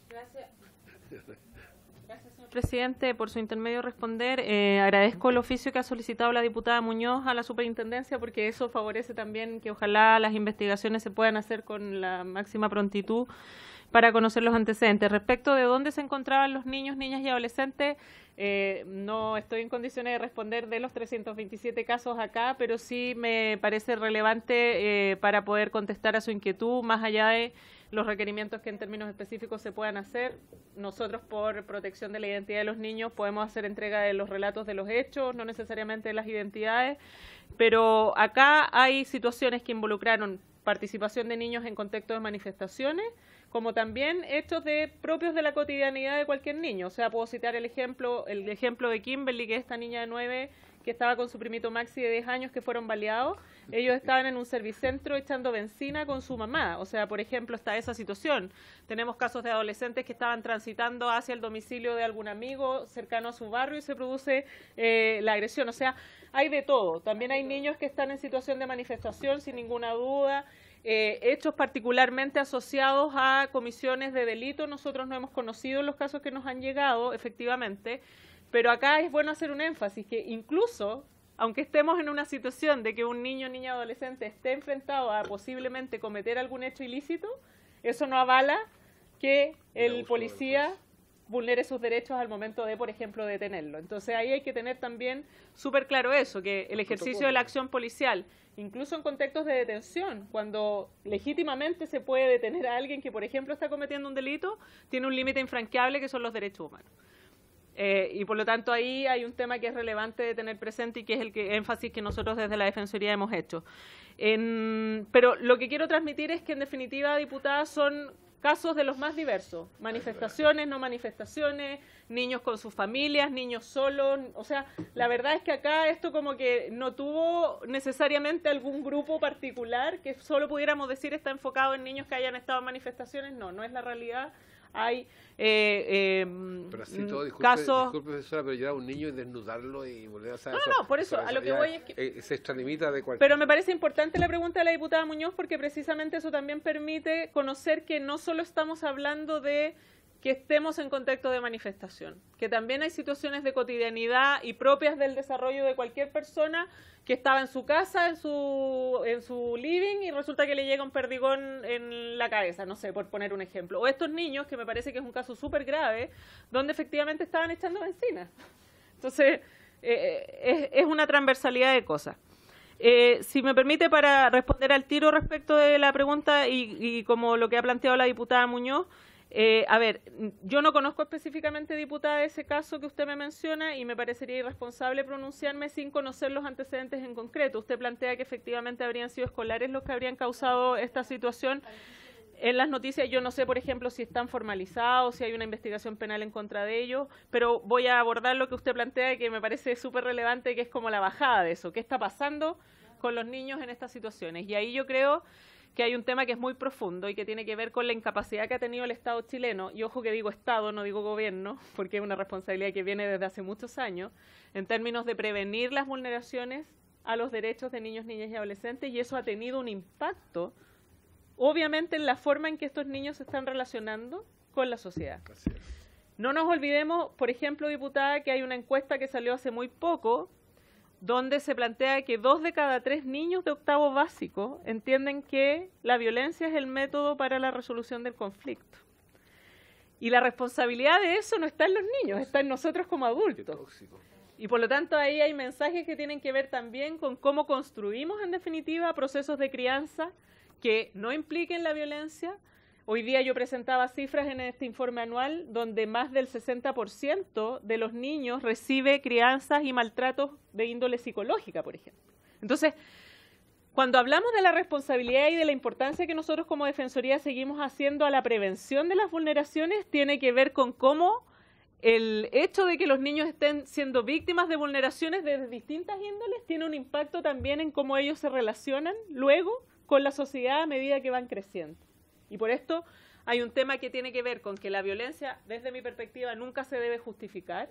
Speaker 8: Gracias, señor presidente, por su intermedio responder. Agradezco el oficio que ha solicitado la diputada Muñoz a la superintendencia, porque eso favorece también que ojalá las investigaciones se puedan hacer con la máxima prontitud para conocer los antecedentes. Respecto de dónde se encontraban los niños, niñas y adolescentes, no estoy en condiciones de responder de los 327 casos acá, pero sí me parece relevante para poder contestar a su inquietud, más allá de los requerimientos que en términos específicos se puedan hacer. Nosotros, por protección de la identidad de los niños, podemos hacer entrega de los relatos de los hechos, no necesariamente de las identidades, pero acá hay situaciones que involucraron participación de niños en contextos de manifestaciones, como también hechos propios de la cotidianidad de cualquier niño. O sea, puedo citar el ejemplo de Kimberly, que es esta niña de 9 que estaba con su primito Maxi de 10 años que fueron baleados. Ellos estaban en un servicentro echando benzina con su mamá. O sea, por ejemplo, está esa situación. Tenemos casos de adolescentes que estaban transitando hacia el domicilio de algún amigo cercano a su barrio y se produce la agresión. O sea, hay de todo. También hay niños que están en situación de manifestación, sin ninguna duda. Hechos particularmente asociados a comisiones de delito. Nosotros no hemos conocido los casos que nos han llegado, efectivamente. Pero acá es bueno hacer un énfasis, que incluso, aunque estemos en una situación de que un niño, niña, adolescente esté enfrentado a posiblemente cometer algún hecho ilícito, eso no avala que el policía vulnere sus derechos al momento de, por ejemplo, detenerlo. Entonces ahí hay que tener también súper claro eso, que el ejercicio de la acción policial, incluso en contextos de detención, cuando legítimamente se puede detener a alguien que, por ejemplo, está cometiendo un delito, tiene un límite infranqueable que son los derechos humanos. Y por lo tanto ahí hay un tema que es relevante de tener presente y que es el énfasis que nosotros desde la Defensoría hemos hecho. Pero lo que quiero transmitir es que en definitiva, diputadas, son casos de los más diversos. Manifestaciones, no manifestaciones, niños con sus familias, niños solos. O sea, la verdad es que acá esto como que no tuvo necesariamente algún grupo particular que solo pudiéramos decir está enfocado en niños que hayan estado en manifestaciones. No, no es la realidad. Hay
Speaker 1: pero así todo,
Speaker 8: casos...
Speaker 1: Disculpe, profesora, pero llevar a un niño y desnudarlo y volver a...
Speaker 8: No, por eso, a lo que voy es que...
Speaker 1: se extralimita de cualquier...
Speaker 8: Pero me parece importante la pregunta de la diputada Muñoz, porque precisamente eso también permite conocer que no solo estamos hablando de que estemos en contexto de manifestación, que también hay situaciones de cotidianidad y propias del desarrollo de cualquier persona que estaba en su casa, en su living, y resulta que le llega un perdigón en la cabeza, no sé, por poner un ejemplo. O estos niños, que me parece que es un caso súper grave, donde efectivamente estaban echando benzina. Entonces, es una transversalidad de cosas. Si me permite, para responder al tiro respecto de la pregunta y como lo que ha planteado la diputada Muñoz, a ver, yo no conozco específicamente, diputada, ese caso que usted me menciona y me parecería irresponsable pronunciarme sin conocer los antecedentes en concreto. Usted plantea que efectivamente habrían sido escolares los que habrían causado esta situación. En las noticias yo no sé, por ejemplo, si están formalizados, si hay una investigación penal en contra de ellos, pero voy a abordar lo que usted plantea y que me parece súper relevante, que es como la bajada de eso. ¿Qué está pasando con los niños en estas situaciones? Y ahí yo creo que hay un tema que es muy profundo y que tiene que ver con la incapacidad que ha tenido el Estado chileno, y ojo que digo Estado, no digo gobierno, porque es una responsabilidad que viene desde hace muchos años, en términos de prevenir las vulneraciones a los derechos de niños, niñas y adolescentes, y eso ha tenido un impacto, obviamente, en la forma en que estos niños se están relacionando con la sociedad. No nos olvidemos, por ejemplo, diputada, que hay una encuesta que salió hace muy poco, donde se plantea que 2 de cada 3 niños de octavo básico entienden que la violencia es el método para la resolución del conflicto. Y la responsabilidad de eso no está en los niños, está en nosotros como adultos. Y por lo tanto ahí hay mensajes que tienen que ver también con cómo construimos en definitiva procesos de crianza que no impliquen la violencia. Hoy día yo presentaba cifras en este informe anual donde más del 60% de los niños recibe crianzas y maltratos de índole psicológica, por ejemplo. Entonces, Cuando hablamos de la responsabilidad y de la importancia que nosotros como Defensoría seguimos haciendo a la prevención de las vulneraciones, tiene que ver con cómo el hecho de que los niños estén siendo víctimas de vulneraciones de distintas índoles tiene un impacto también en cómo ellos se relacionan luego con la sociedad a medida que van creciendo. Y por esto hay un tema que tiene que ver con que la violencia, desde mi perspectiva, nunca se debe justificar,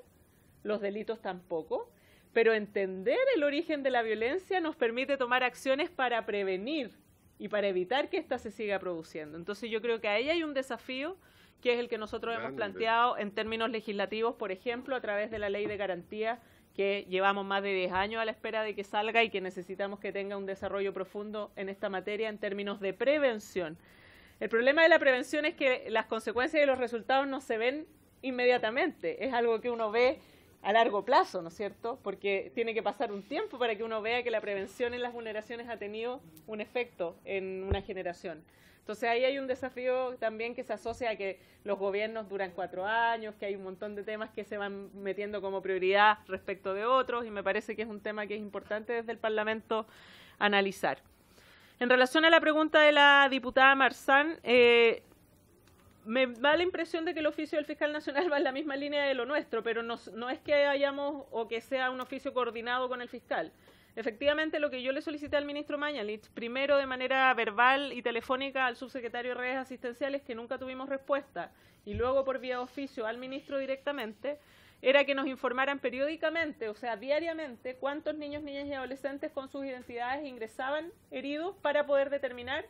Speaker 8: los delitos tampoco, pero entender el origen de la violencia nos permite tomar acciones para prevenir y para evitar que ésta se siga produciendo. Entonces yo creo que ahí hay un desafío que es el que nosotros hemos planteado en términos legislativos, por ejemplo, a través de la Ley de Garantía, que llevamos más de 10 años a la espera de que salga y que necesitamos que tenga un desarrollo profundo en esta materia en términos de prevención. El problema de la prevención es que las consecuencias y los resultados no se ven inmediatamente, es algo que uno ve a largo plazo, ¿no es cierto? Porque tiene que pasar un tiempo para que uno vea que la prevención en las vulneraciones ha tenido un efecto en una generación. Entonces ahí hay un desafío también que se asocia a que los gobiernos duran 4 años, que hay un montón de temas que se van metiendo como prioridad respecto de otros, y me parece que es un tema que es importante desde el Parlamento analizar. En relación a la pregunta de la diputada Marzán, me da la impresión de que el oficio del fiscal nacional va en la misma línea de lo nuestro, pero no es que hayamos o que sea un oficio coordinado con el fiscal. Efectivamente, lo que yo le solicité al ministro Mañalich, primero de manera verbal y telefónica al subsecretario de Redes Asistenciales, que nunca tuvimos respuesta, y luego por vía oficio al ministro directamente, era que nos informaran periódicamente, o sea, diariamente, cuántos niños, niñas y adolescentes con sus identidades ingresaban heridos para poder determinar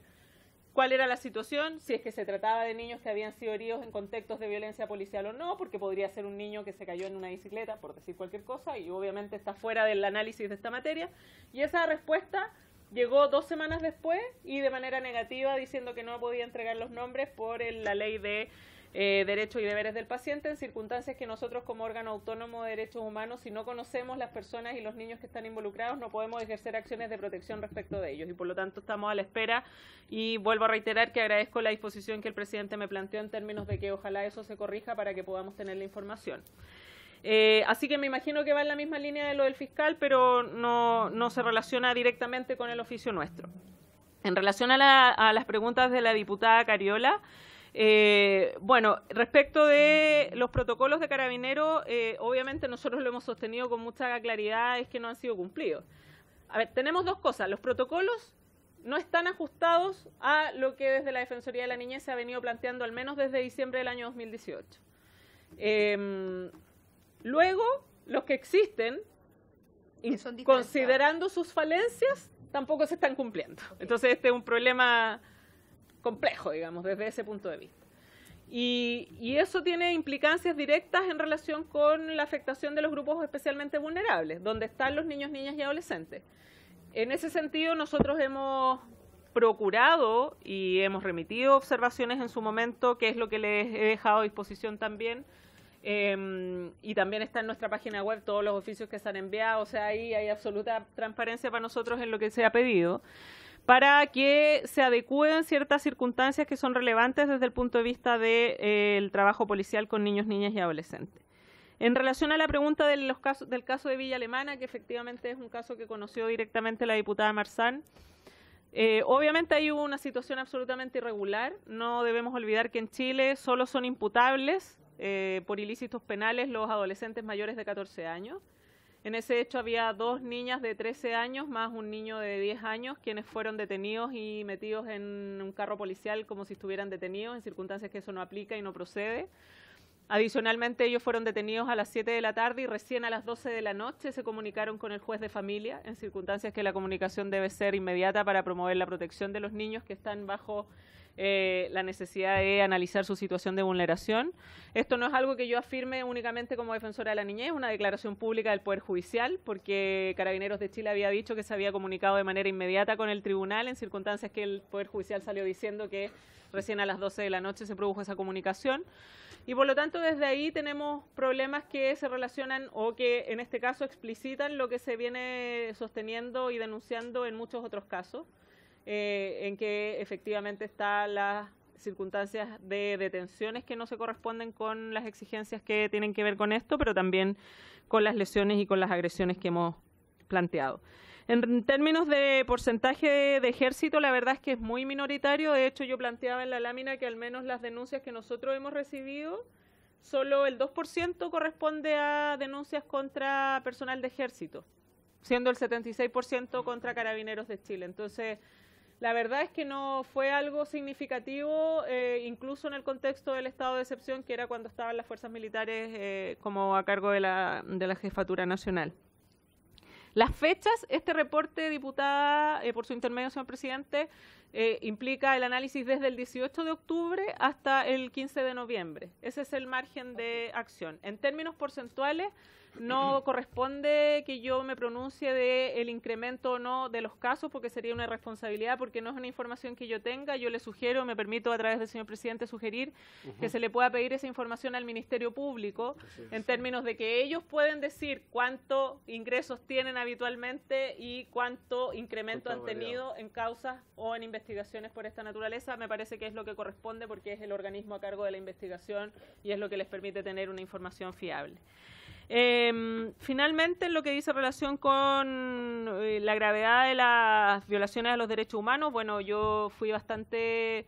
Speaker 8: cuál era la situación, si es que se trataba de niños que habían sido heridos en contextos de violencia policial o no, porque podría ser un niño que se cayó en una bicicleta, por decir cualquier cosa, y obviamente está fuera del análisis de esta materia. Y esa respuesta llegó 2 semanas después y de manera negativa, diciendo que no podía entregar los nombres por la ley de derechos y deberes del paciente, en circunstancias que nosotros como órgano autónomo de derechos humanos, si no conocemos las personas y los niños que están involucrados, no podemos ejercer acciones de protección respecto de ellos, y por lo tanto estamos a la espera, y vuelvo a reiterar que agradezco la disposición que el presidente me planteó en términos de que ojalá eso se corrija para que podamos tener la información. Así que me imagino que va en la misma línea de lo del fiscal, pero no se relaciona directamente con el oficio nuestro. En relación a las preguntas de la diputada Cariola, bueno, respecto de los protocolos de Carabineros, obviamente nosotros lo hemos sostenido con mucha claridad, es que no han sido cumplidos. A ver, tenemos 2 cosas. Los protocolos no están ajustados a lo que desde la Defensoría de la Niñez se ha venido planteando al menos desde diciembre del año 2018. Luego, los que existen, considerando sus falencias, tampoco se están cumpliendo. Entonces, este es un problema complejo, digamos, desde ese punto de vista. Y eso tiene implicancias directas en relación con la afectación de los grupos especialmente vulnerables, donde están los niños, niñas y adolescentes. En ese sentido, nosotros hemos procurado y hemos remitido observaciones en su momento, que es lo que les he dejado a disposición también, y también está en nuestra página web todos los oficios que se han enviado, o sea, ahí hay absoluta transparencia para nosotros en lo que se ha pedido, para que se adecúen ciertas circunstancias que son relevantes desde el punto de vista del trabajo policial con niños, niñas y adolescentes. En relación a la pregunta del caso de Villa Alemana, que efectivamente es un caso que conoció directamente la diputada Marzán, obviamente hay una situación absolutamente irregular. No debemos olvidar que en Chile solo son imputables por ilícitos penales los adolescentes mayores de 14 años. En ese hecho había 2 niñas de 13 años más un niño de 10 años quienes fueron detenidos y metidos en un carro policial como si estuvieran detenidos, en circunstancias que eso no aplica y no procede. Adicionalmente, ellos fueron detenidos a las 7 de la tarde y recién a las 12 de la noche se comunicaron con el juez de familia, en circunstancias que la comunicación debe ser inmediata para promover la protección de los niños que están bajo la necesidad de analizar su situación de vulneración. Esto no es algo que yo afirme únicamente como defensora de la niñez, es una declaración pública del Poder Judicial, porque Carabineros de Chile había dicho que se había comunicado de manera inmediata con el tribunal, en circunstancias que el Poder Judicial salió diciendo que recién a las 12 de la noche se produjo esa comunicación. Y por lo tanto, desde ahí tenemos problemas que se relacionan o que en este caso explicitan lo que se viene sosteniendo y denunciando en muchos otros casos, en que efectivamente están las circunstancias de detenciones que no se corresponden con las exigencias que tienen que ver con esto, pero también con las lesiones y con las agresiones que hemos planteado. En términos de porcentaje de ejército, la verdad es que es muy minoritario. De hecho, yo planteaba en la lámina que al menos las denuncias que nosotros hemos recibido, solo el 2% corresponde a denuncias contra personal de ejército, siendo el 76% contra Carabineros de Chile. Entonces, la verdad es que no fue algo significativo, incluso en el contexto del estado de excepción, que era cuando estaban las fuerzas militares como a cargo de la Jefatura Nacional. Las fechas, este reporte, diputada, por su intermedio, señor presidente, implica el análisis desde el 18 de octubre hasta el 15 de noviembre. Ese es el margen de acción. En términos porcentuales, no corresponde que yo me pronuncie del incremento o no de los casos, porque sería una irresponsabilidad, porque no es una información que yo tenga. Yo le sugiero, me permito a través del señor presidente sugerir que se le pueda pedir esa información al Ministerio Público, en términos de que ellos pueden decir cuántos ingresos tienen habitualmente y cuánto incremento han tenido en causas o en investigaciones por esta naturaleza. Me parece que es lo que corresponde, porque es el organismo a cargo de la investigación y es lo que les permite tener una información fiable. Finalmente, en lo que dice relación con la gravedad de las violaciones a los derechos humanos, bueno, yo fui bastante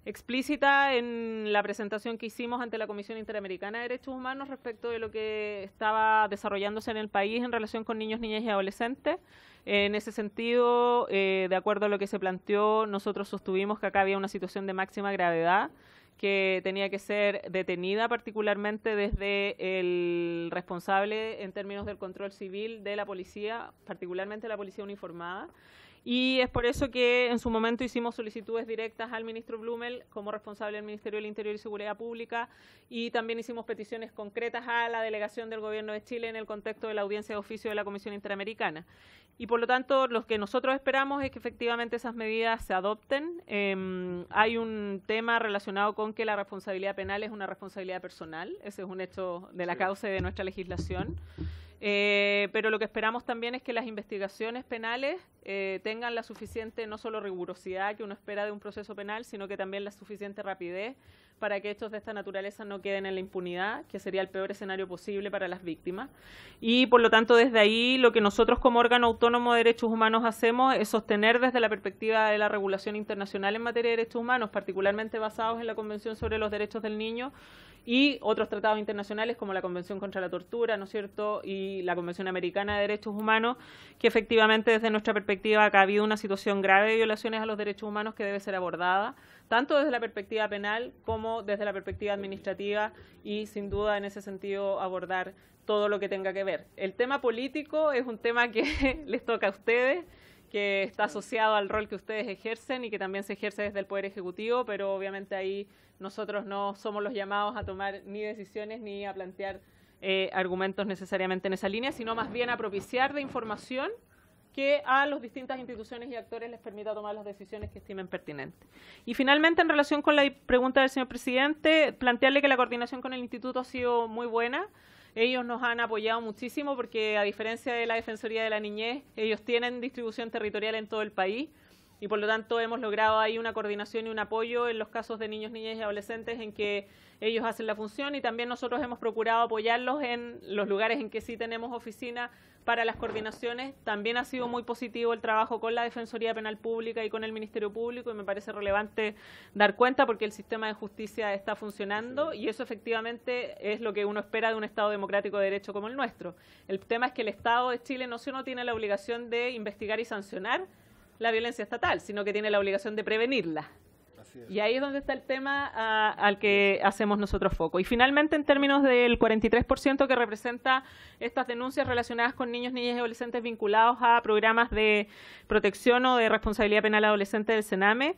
Speaker 8: explícita en la presentación que hicimos ante la Comisión Interamericana de Derechos Humanos respecto de lo que estaba desarrollándose en el país en relación con niños, niñas y adolescentes. En ese sentido, de acuerdo a lo que se planteó, nosotros sostuvimos que acá había una situación de máxima gravedad, que tenía que ser detenida particularmente desde el responsable en términos del control civil de la policía, particularmente la policía uniformada. Y es por eso que en su momento hicimos solicitudes directas al ministro Blumel como responsable del Ministerio del Interior y Seguridad Pública, y también hicimos peticiones concretas a la delegación del Gobierno de Chile en el contexto de la audiencia de oficio de la Comisión Interamericana. Y por lo tanto, lo que nosotros esperamos es que efectivamente esas medidas se adopten. Hay un tema relacionado con que la responsabilidad penal es una responsabilidad personal. Ese es un hecho de la causa de nuestra legislación. Pero lo que esperamos también es que las investigaciones penales tengan la suficiente, no solo rigurosidad que uno espera de un proceso penal, sino que también la suficiente rapidez para que hechos de esta naturaleza no queden en la impunidad, que sería el peor escenario posible para las víctimas. Y por lo tanto, desde ahí, lo que nosotros como órgano autónomo de derechos humanos hacemos es sostener desde la perspectiva de la regulación internacional en materia de derechos humanos, particularmente basados en la Convención sobre los Derechos del Niño y otros tratados internacionales como la Convención contra la Tortura, ¿no es cierto?, y la Convención Americana de Derechos Humanos, que efectivamente desde nuestra perspectiva acá ha habido una situación grave de violaciones a los derechos humanos que debe ser abordada, tanto desde la perspectiva penal como desde la perspectiva administrativa, y sin duda en ese sentido abordar todo lo que tenga que ver. El tema político es un tema que les toca a ustedes, que está asociado al rol que ustedes ejercen y que también se ejerce desde el Poder Ejecutivo, pero obviamente ahí nosotros no somos los llamados a tomar ni decisiones ni a plantear argumentos necesariamente en esa línea, sino más bien a propiciar de información que a las distintas instituciones y actores les permita tomar las decisiones que estimen pertinentes. Y finalmente, en relación con la pregunta del señor presidente, plantearle que la coordinación con el instituto ha sido muy buena. Ellos nos han apoyado muchísimo porque, a diferencia de la Defensoría de la Niñez, ellos tienen distribución territorial en todo el país y por lo tanto hemos logrado ahí una coordinación y un apoyo en los casos de niños, niñas y adolescentes en que ellos hacen la función, y también nosotros hemos procurado apoyarlos en los lugares en que sí tenemos oficina para las coordinaciones. También ha sido muy positivo el trabajo con la Defensoría Penal Pública y con el Ministerio Público, y me parece relevante dar cuenta porque el sistema de justicia está funcionando y eso efectivamente es lo que uno espera de un Estado democrático de derecho como el nuestro. El tema es que el Estado de Chile no solo tiene la obligación de investigar y sancionar la violencia estatal, sino que tiene la obligación de prevenirla. Y ahí es donde está el tema al que hacemos nosotros foco. Y finalmente, en términos del 43% que representa estas denuncias relacionadas con niños, niñas y adolescentes vinculados a programas de protección o de responsabilidad penal adolescente del CENAME,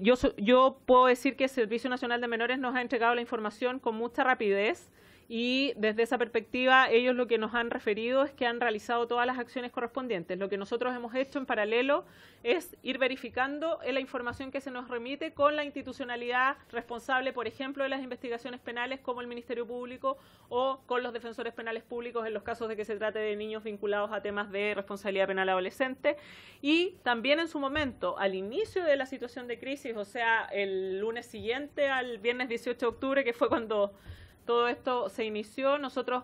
Speaker 8: yo puedo decir que el Servicio Nacional de Menores nos ha entregado la información con mucha rapidez. Y desde esa perspectiva, ellos lo que nos han referido es que han realizado todas las acciones correspondientes. Lo que nosotros hemos hecho en paralelo es ir verificando la información que se nos remite con la institucionalidad responsable, por ejemplo, de las investigaciones penales, como el Ministerio Público, o con los defensores penales públicos en los casos de que se trate de niños vinculados a temas de responsabilidad penal adolescente. Y también en su momento, al inicio de la situación de crisis, o sea, el lunes siguiente al viernes 18 de octubre, que fue cuando todo esto se inició, nosotros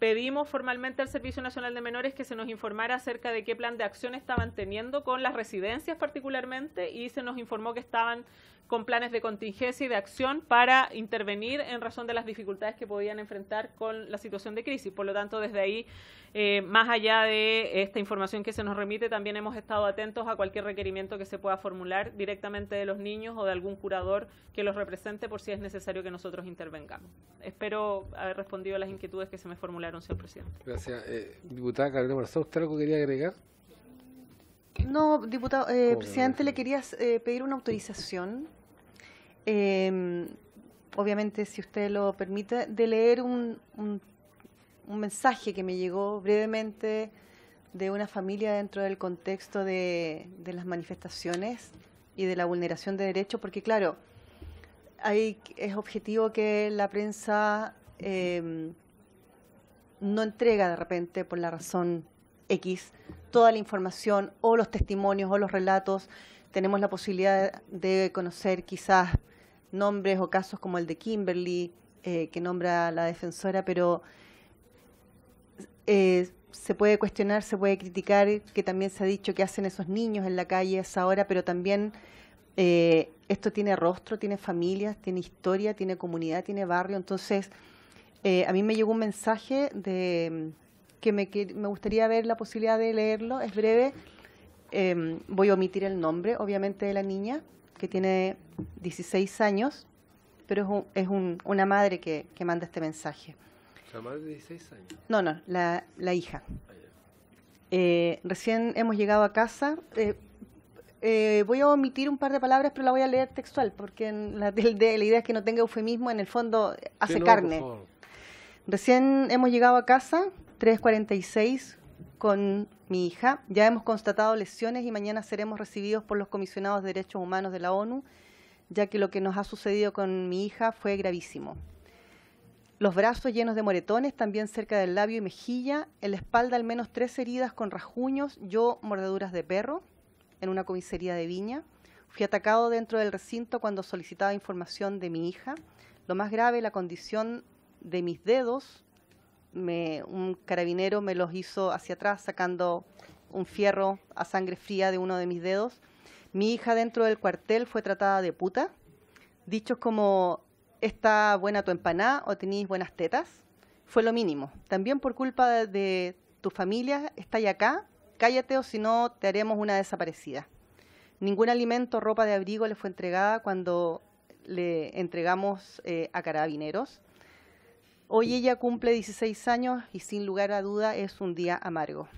Speaker 8: pedimos formalmente al Servicio Nacional de Menores que se nos informara acerca de qué plan de acción estaban teniendo con las residencias particularmente, y se nos informó que estaban con planes de contingencia y de acción para intervenir en razón de las dificultades que podían enfrentar con la situación de crisis. Por lo tanto, desde ahí, más allá de esta información que se nos remite, también hemos estado atentos a cualquier requerimiento que se pueda formular directamente de los niños o de algún curador que los represente por si es necesario que nosotros intervengamos. Espero haber respondido a las inquietudes que se me formularon, señor presidente.
Speaker 1: Gracias. Diputada Carolina Marzón, ¿usted algo quería agregar?
Speaker 4: No, diputado, presidente, le quería pedir una autorización, obviamente, si usted lo permite, de leer un mensaje que me llegó brevemente de una familia dentro del contexto de las manifestaciones y de la vulneración de derechos, porque claro, es objetivo que la prensa no entrega de repente, por la razón X, toda la información o los testimonios o los relatos. Tenemos la posibilidad de conocer quizás nombres o casos como el de Kimberly, que nombra la defensora, pero se puede cuestionar, se puede criticar, que también se ha dicho que hacen esos niños en la calle a esa hora, pero también esto tiene rostro, tiene familias, tiene historia, tiene comunidad, tiene barrio. Entonces, a mí me llegó un mensaje que me gustaría ver la posibilidad de leerlo. Es breve. Voy a omitir el nombre, obviamente, de la niña, que tiene 16 años, pero es una madre que manda este mensaje.
Speaker 1: ¿La madre de 16 años?
Speaker 4: No, la hija. Recién hemos llegado a casa. Voy a omitir un par de palabras, pero la voy a leer textual, porque la idea es que no tenga eufemismo, en el fondo hace carne. Por favor. Recién hemos llegado a casa, 3:46, con mi hija. Ya hemos constatado lesiones y mañana seremos recibidos por los comisionados de derechos humanos de la ONU, ya que lo que nos ha sucedido con mi hija fue gravísimo. Los brazos llenos de moretones, también cerca del labio y mejilla, en la espalda al menos 3 heridas con rasguños, yo mordeduras de perro, en una comisaría de Viña. Fui atacado dentro del recinto cuando solicitaba información de mi hija. Lo más grave, la condición de mis dedos. Un carabinero me los hizo hacia atrás, sacando un fierro a sangre fría de uno de mis dedos. Mi hija dentro del cuartel fue tratada de puta. Dichos como, ¿está buena tu empanada o tenéis buenas tetas? Fue lo mínimo. También por culpa de tu familia, está ahí acá. Cállate o si no te haremos una desaparecida. Ningún alimento o ropa de abrigo le fue entregada cuando le entregamos a carabineros. Hoy ella cumple 16 años y sin lugar a duda es un día amargo.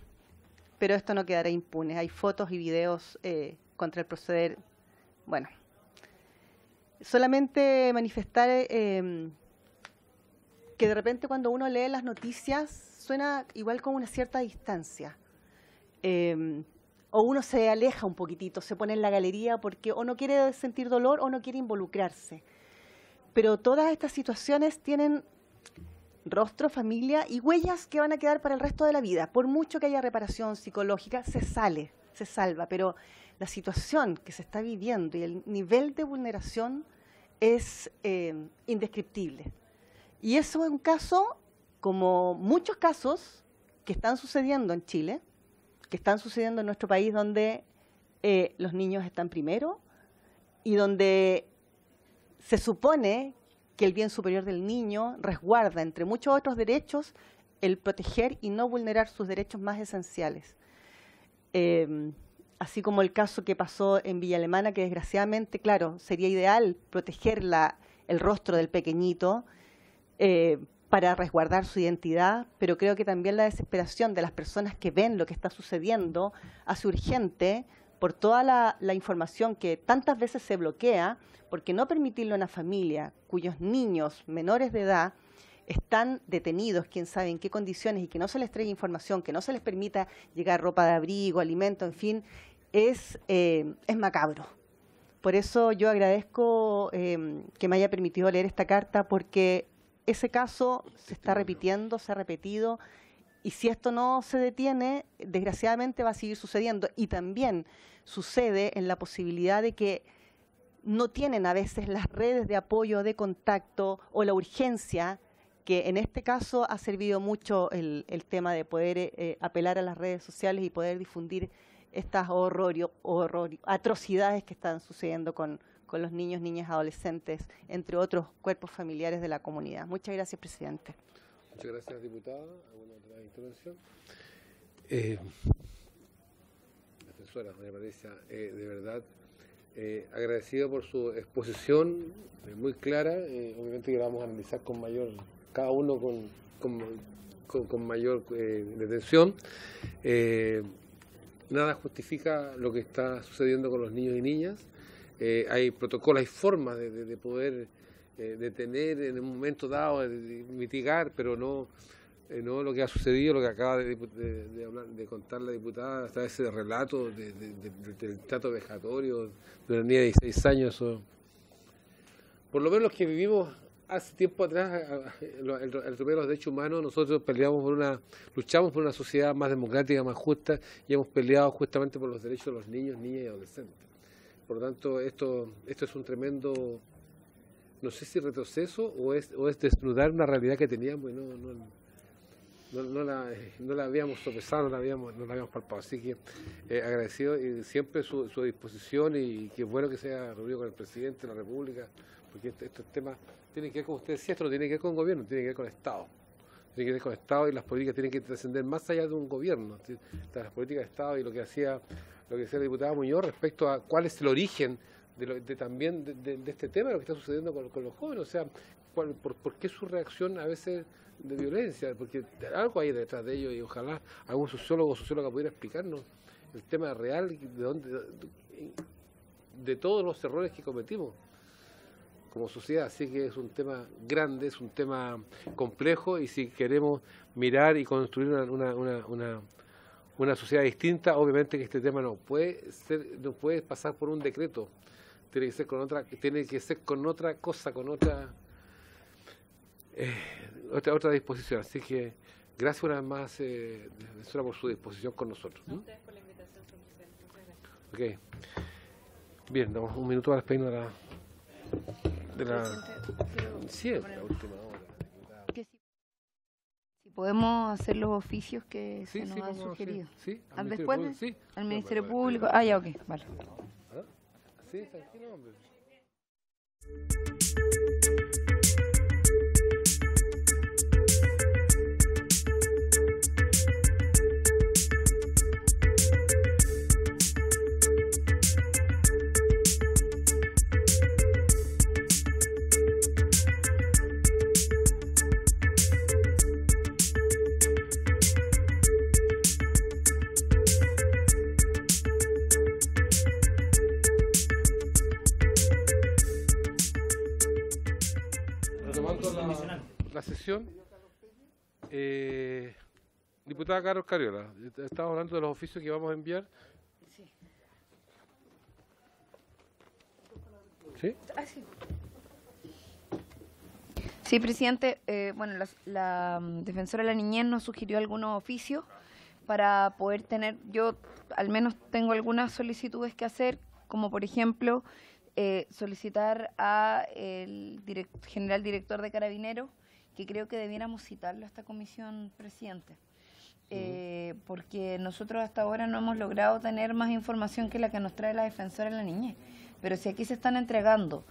Speaker 4: Pero esto no quedará impune. Hay fotos y videos contra el proceder. Bueno, solamente manifestar que de repente cuando uno lee las noticias suena igual con una cierta distancia. O uno se aleja un poquitito, se pone en la galería porque o no quiere sentir dolor o no quiere involucrarse. Pero todas estas situaciones tienen rostro, familia y huellas que van a quedar para el resto de la vida. Por mucho que haya reparación psicológica, se salva, pero la situación que se está viviendo y el nivel de vulneración es indescriptible. Y eso es un caso, como muchos casos que están sucediendo en Chile, que están sucediendo en nuestro país, donde los niños están primero y donde se supone que el bien superior del niño resguarda, entre muchos otros derechos, el proteger y no vulnerar sus derechos más esenciales. Así como el caso que pasó en Villa Alemana, que desgraciadamente, claro, sería ideal proteger el rostro del pequeñito para resguardar su identidad, pero creo que también la desesperación de las personas que ven lo que está sucediendo hace urgente, por toda la información que tantas veces se bloquea, porque no permitirle a una familia cuyos niños menores de edad están detenidos, quién sabe en qué condiciones, y que no se les traiga información, que no se les permita llegar ropa de abrigo, alimento, en fin, es macabro. Por eso yo agradezco que me haya permitido leer esta carta, porque ese caso se está repitiendo, se ha repetido, y si esto no se detiene, desgraciadamente va a seguir sucediendo. Y también sucede en la posibilidad de que no tienen a veces las redes de apoyo, de contacto o la urgencia que en este caso ha servido mucho el tema de poder apelar a las redes sociales y poder difundir estas atrocidades que están sucediendo con los niños, niñas, adolescentes, entre otros cuerpos familiares de la comunidad. Muchas gracias, presidente.
Speaker 1: Muchas gracias, diputada. ¿Alguna otra intervención? Defensora, doña Patricia, de verdad, agradecido por su exposición muy clara. Obviamente que la vamos a analizar con mayor, cada uno con mayor detención. Nada justifica lo que está sucediendo con los niños y niñas. Hay protocolos, hay formas de poder detener en un momento dado, de mitigar, pero no lo que ha sucedido, lo que acaba de contar la diputada, hasta ese relato del trato vejatorio de una niña de 16 años. Por lo menos los que vivimos hace tiempo atrás, el atropello de los derechos humanos, nosotros luchamos por una sociedad más democrática, más justa, y hemos peleado justamente por los derechos de los niños, niñas y adolescentes. Por lo tanto, esto es un tremendo, no sé si retroceso o es desnudar una realidad que teníamos y no la habíamos sopesado, no la habíamos palpado. Así que agradecido y siempre su disposición, y qué bueno que se haya reunido con el presidente de la República, porque estos temas tienen que ver, como usted decía, esto no tiene que ver con el gobierno, tiene que ver con el Estado. Tiene que ver con el Estado, y las políticas tienen que trascender más allá de un gobierno. Las políticas de Estado, y lo que decía la diputada Muñoz respecto a cuál es el origen también de este tema, lo que está sucediendo con los jóvenes, o sea, por qué su reacción a veces de violencia, porque algo hay detrás de ello, y ojalá algún sociólogo o socióloga pudiera explicarnos el tema real de todos los errores que cometimos como sociedad. Así que es un tema grande, es un tema complejo, y si queremos mirar y construir una sociedad distinta, obviamente que este tema no puede pasar por un decreto, tiene que ser con otra cosa, con otra disposición. Así que gracias una vez más, defensora, por su disposición con nosotros.
Speaker 8: A ustedes por la invitación, señor presidente. Muchas
Speaker 1: Ok.
Speaker 8: gracias.
Speaker 1: Bien, damos un minuto para despedirnos de la
Speaker 3: Presidente,
Speaker 1: la última hora.
Speaker 3: que si podemos hacer los oficios que se nos han
Speaker 1: vamos a hacer.
Speaker 3: sugerido.
Speaker 1: Sí,
Speaker 3: Después
Speaker 1: sí.
Speaker 3: al Ministerio
Speaker 1: Bueno,
Speaker 3: Público. Ah, ya, ok, vale.
Speaker 1: ¿Ah? Sí, tranquilo, hombre. La sesión. Diputada Carlos Carriola, estamos hablando de los oficios que vamos a enviar. ¿Sí?
Speaker 3: Sí, presidente. Bueno, la defensora de la niñez nos sugirió algunos oficios para poder tener, yo al menos tengo algunas solicitudes que hacer, como por ejemplo solicitar a el general director de Carabineros, que creo que debiéramos citarlo a esta comisión, presidente, porque nosotros hasta ahora no hemos logrado tener más información que la que nos trae la defensora de la niñez. Pero si aquí se están entregando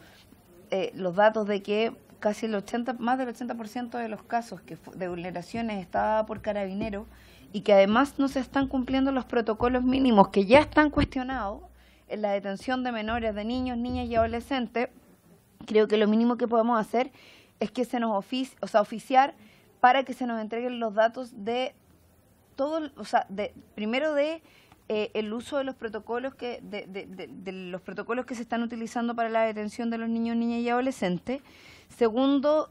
Speaker 3: los datos de que casi más del 80% de los casos de vulneraciones está por Carabineros, y que además no se están cumpliendo los protocolos mínimos que ya están cuestionados en la detención de menores, de niños, niñas y adolescentes, creo que lo mínimo que podemos hacer es que se nos oficiar para que se nos entreguen los datos de todo, primero el uso de los protocolos de los protocolos que se están utilizando para la detención de los niños, niñas y adolescentes. Segundo,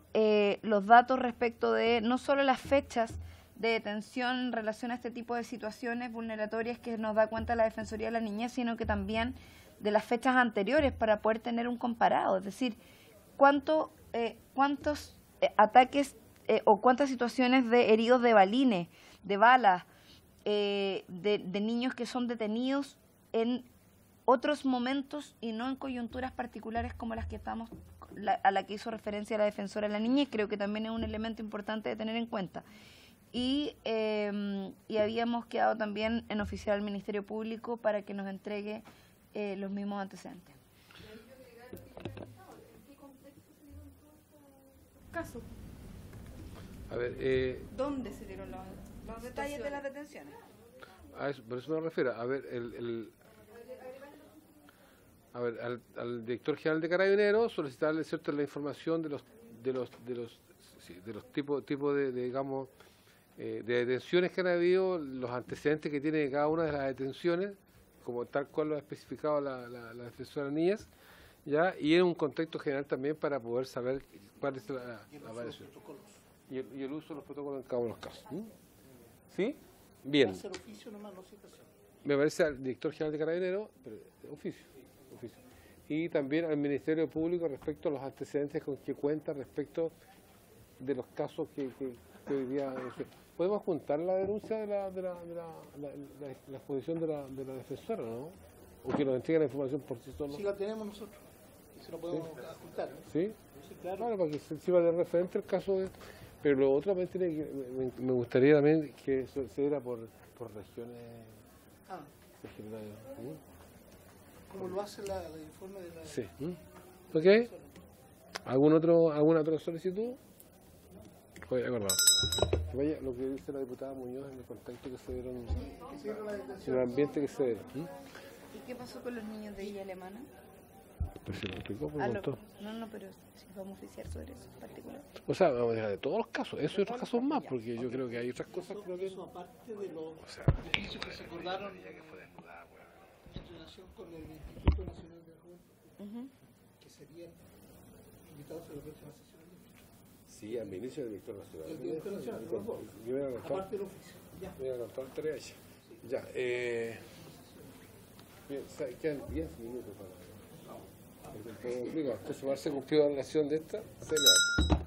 Speaker 3: los datos respecto de no solo las fechas de detención en relación a este tipo de situaciones vulneratorias que nos da cuenta la Defensoría de la Niñez, sino que también de las fechas anteriores para poder tener un comparado, es decir, cuántos ataques o cuántas situaciones de heridos de balines, de balas, de niños que son detenidos en otros momentos y no en coyunturas particulares como las que estamos a la que hizo referencia la defensora de la niñez, creo que también es un elemento importante de tener en cuenta. Y habíamos quedado también en oficiar al Ministerio Público para que nos entregue los mismos antecedentes.
Speaker 7: Caso.
Speaker 1: A ver,
Speaker 7: ¿Dónde se dieron los detalles de las detenciones?
Speaker 1: por eso me refiero. A ver, al director general de Carabineros solicitarle, ¿cierto?, la información de los tipos de digamos, de detenciones que han habido, los antecedentes que tiene cada una de las detenciones, como tal cual lo ha especificado la defensora de niñas, ya, y en un contexto general también para poder saber cuál es la variación. Y el uso de los protocolos en cada uno de los casos. ¿Sí? Bien. Me parece al director general de Carabineros, oficio. Y también al Ministerio Público respecto a los antecedentes con que cuenta respecto de los casos que hoy día... ¿Podemos juntar la denuncia de la exposición de la defensora, no? O que nos entregue la información por sí solo.
Speaker 2: Sí, la tenemos nosotros. Se lo podemos juntar.
Speaker 1: ¿Sí?
Speaker 2: Sí, claro.
Speaker 1: Claro, para que se sirva de referente el caso de... Pero lo otro también tiene que... Me gustaría también que se diera por regiones... regionales.
Speaker 2: Como lo hace el informe de la...
Speaker 1: Sí. ¿Ok? ¿Alguna otra solicitud? Oye, acordado. Que vaya lo que dice la diputada Muñoz en el contexto que se dieron, en el ambiente que se dieron.
Speaker 3: ¿Y qué pasó con los niños de Villa Alemana?
Speaker 1: Pues se lo explicó, pues montón.
Speaker 3: No, pero si vamos a oficiar sobre eso en particular.
Speaker 1: O sea, vamos a dejar de todos los casos, eso y otros casos más, porque yo creo que hay otras cosas que...
Speaker 2: Eso aparte de los beneficios que se acordaron en relación con el Instituto Nacional de la Juventud, que serían invitados a la próxima sesión.
Speaker 1: Sí, al ministro del director nacional.
Speaker 2: El director nacional,
Speaker 1: Yo voy a contar,
Speaker 2: aparte del oficio. Ya.
Speaker 1: voy a contar la tarea hecha. Ya, bien, quedan 10 minutos para... Entonces, va a ser cumplido la relación de esta, se le da.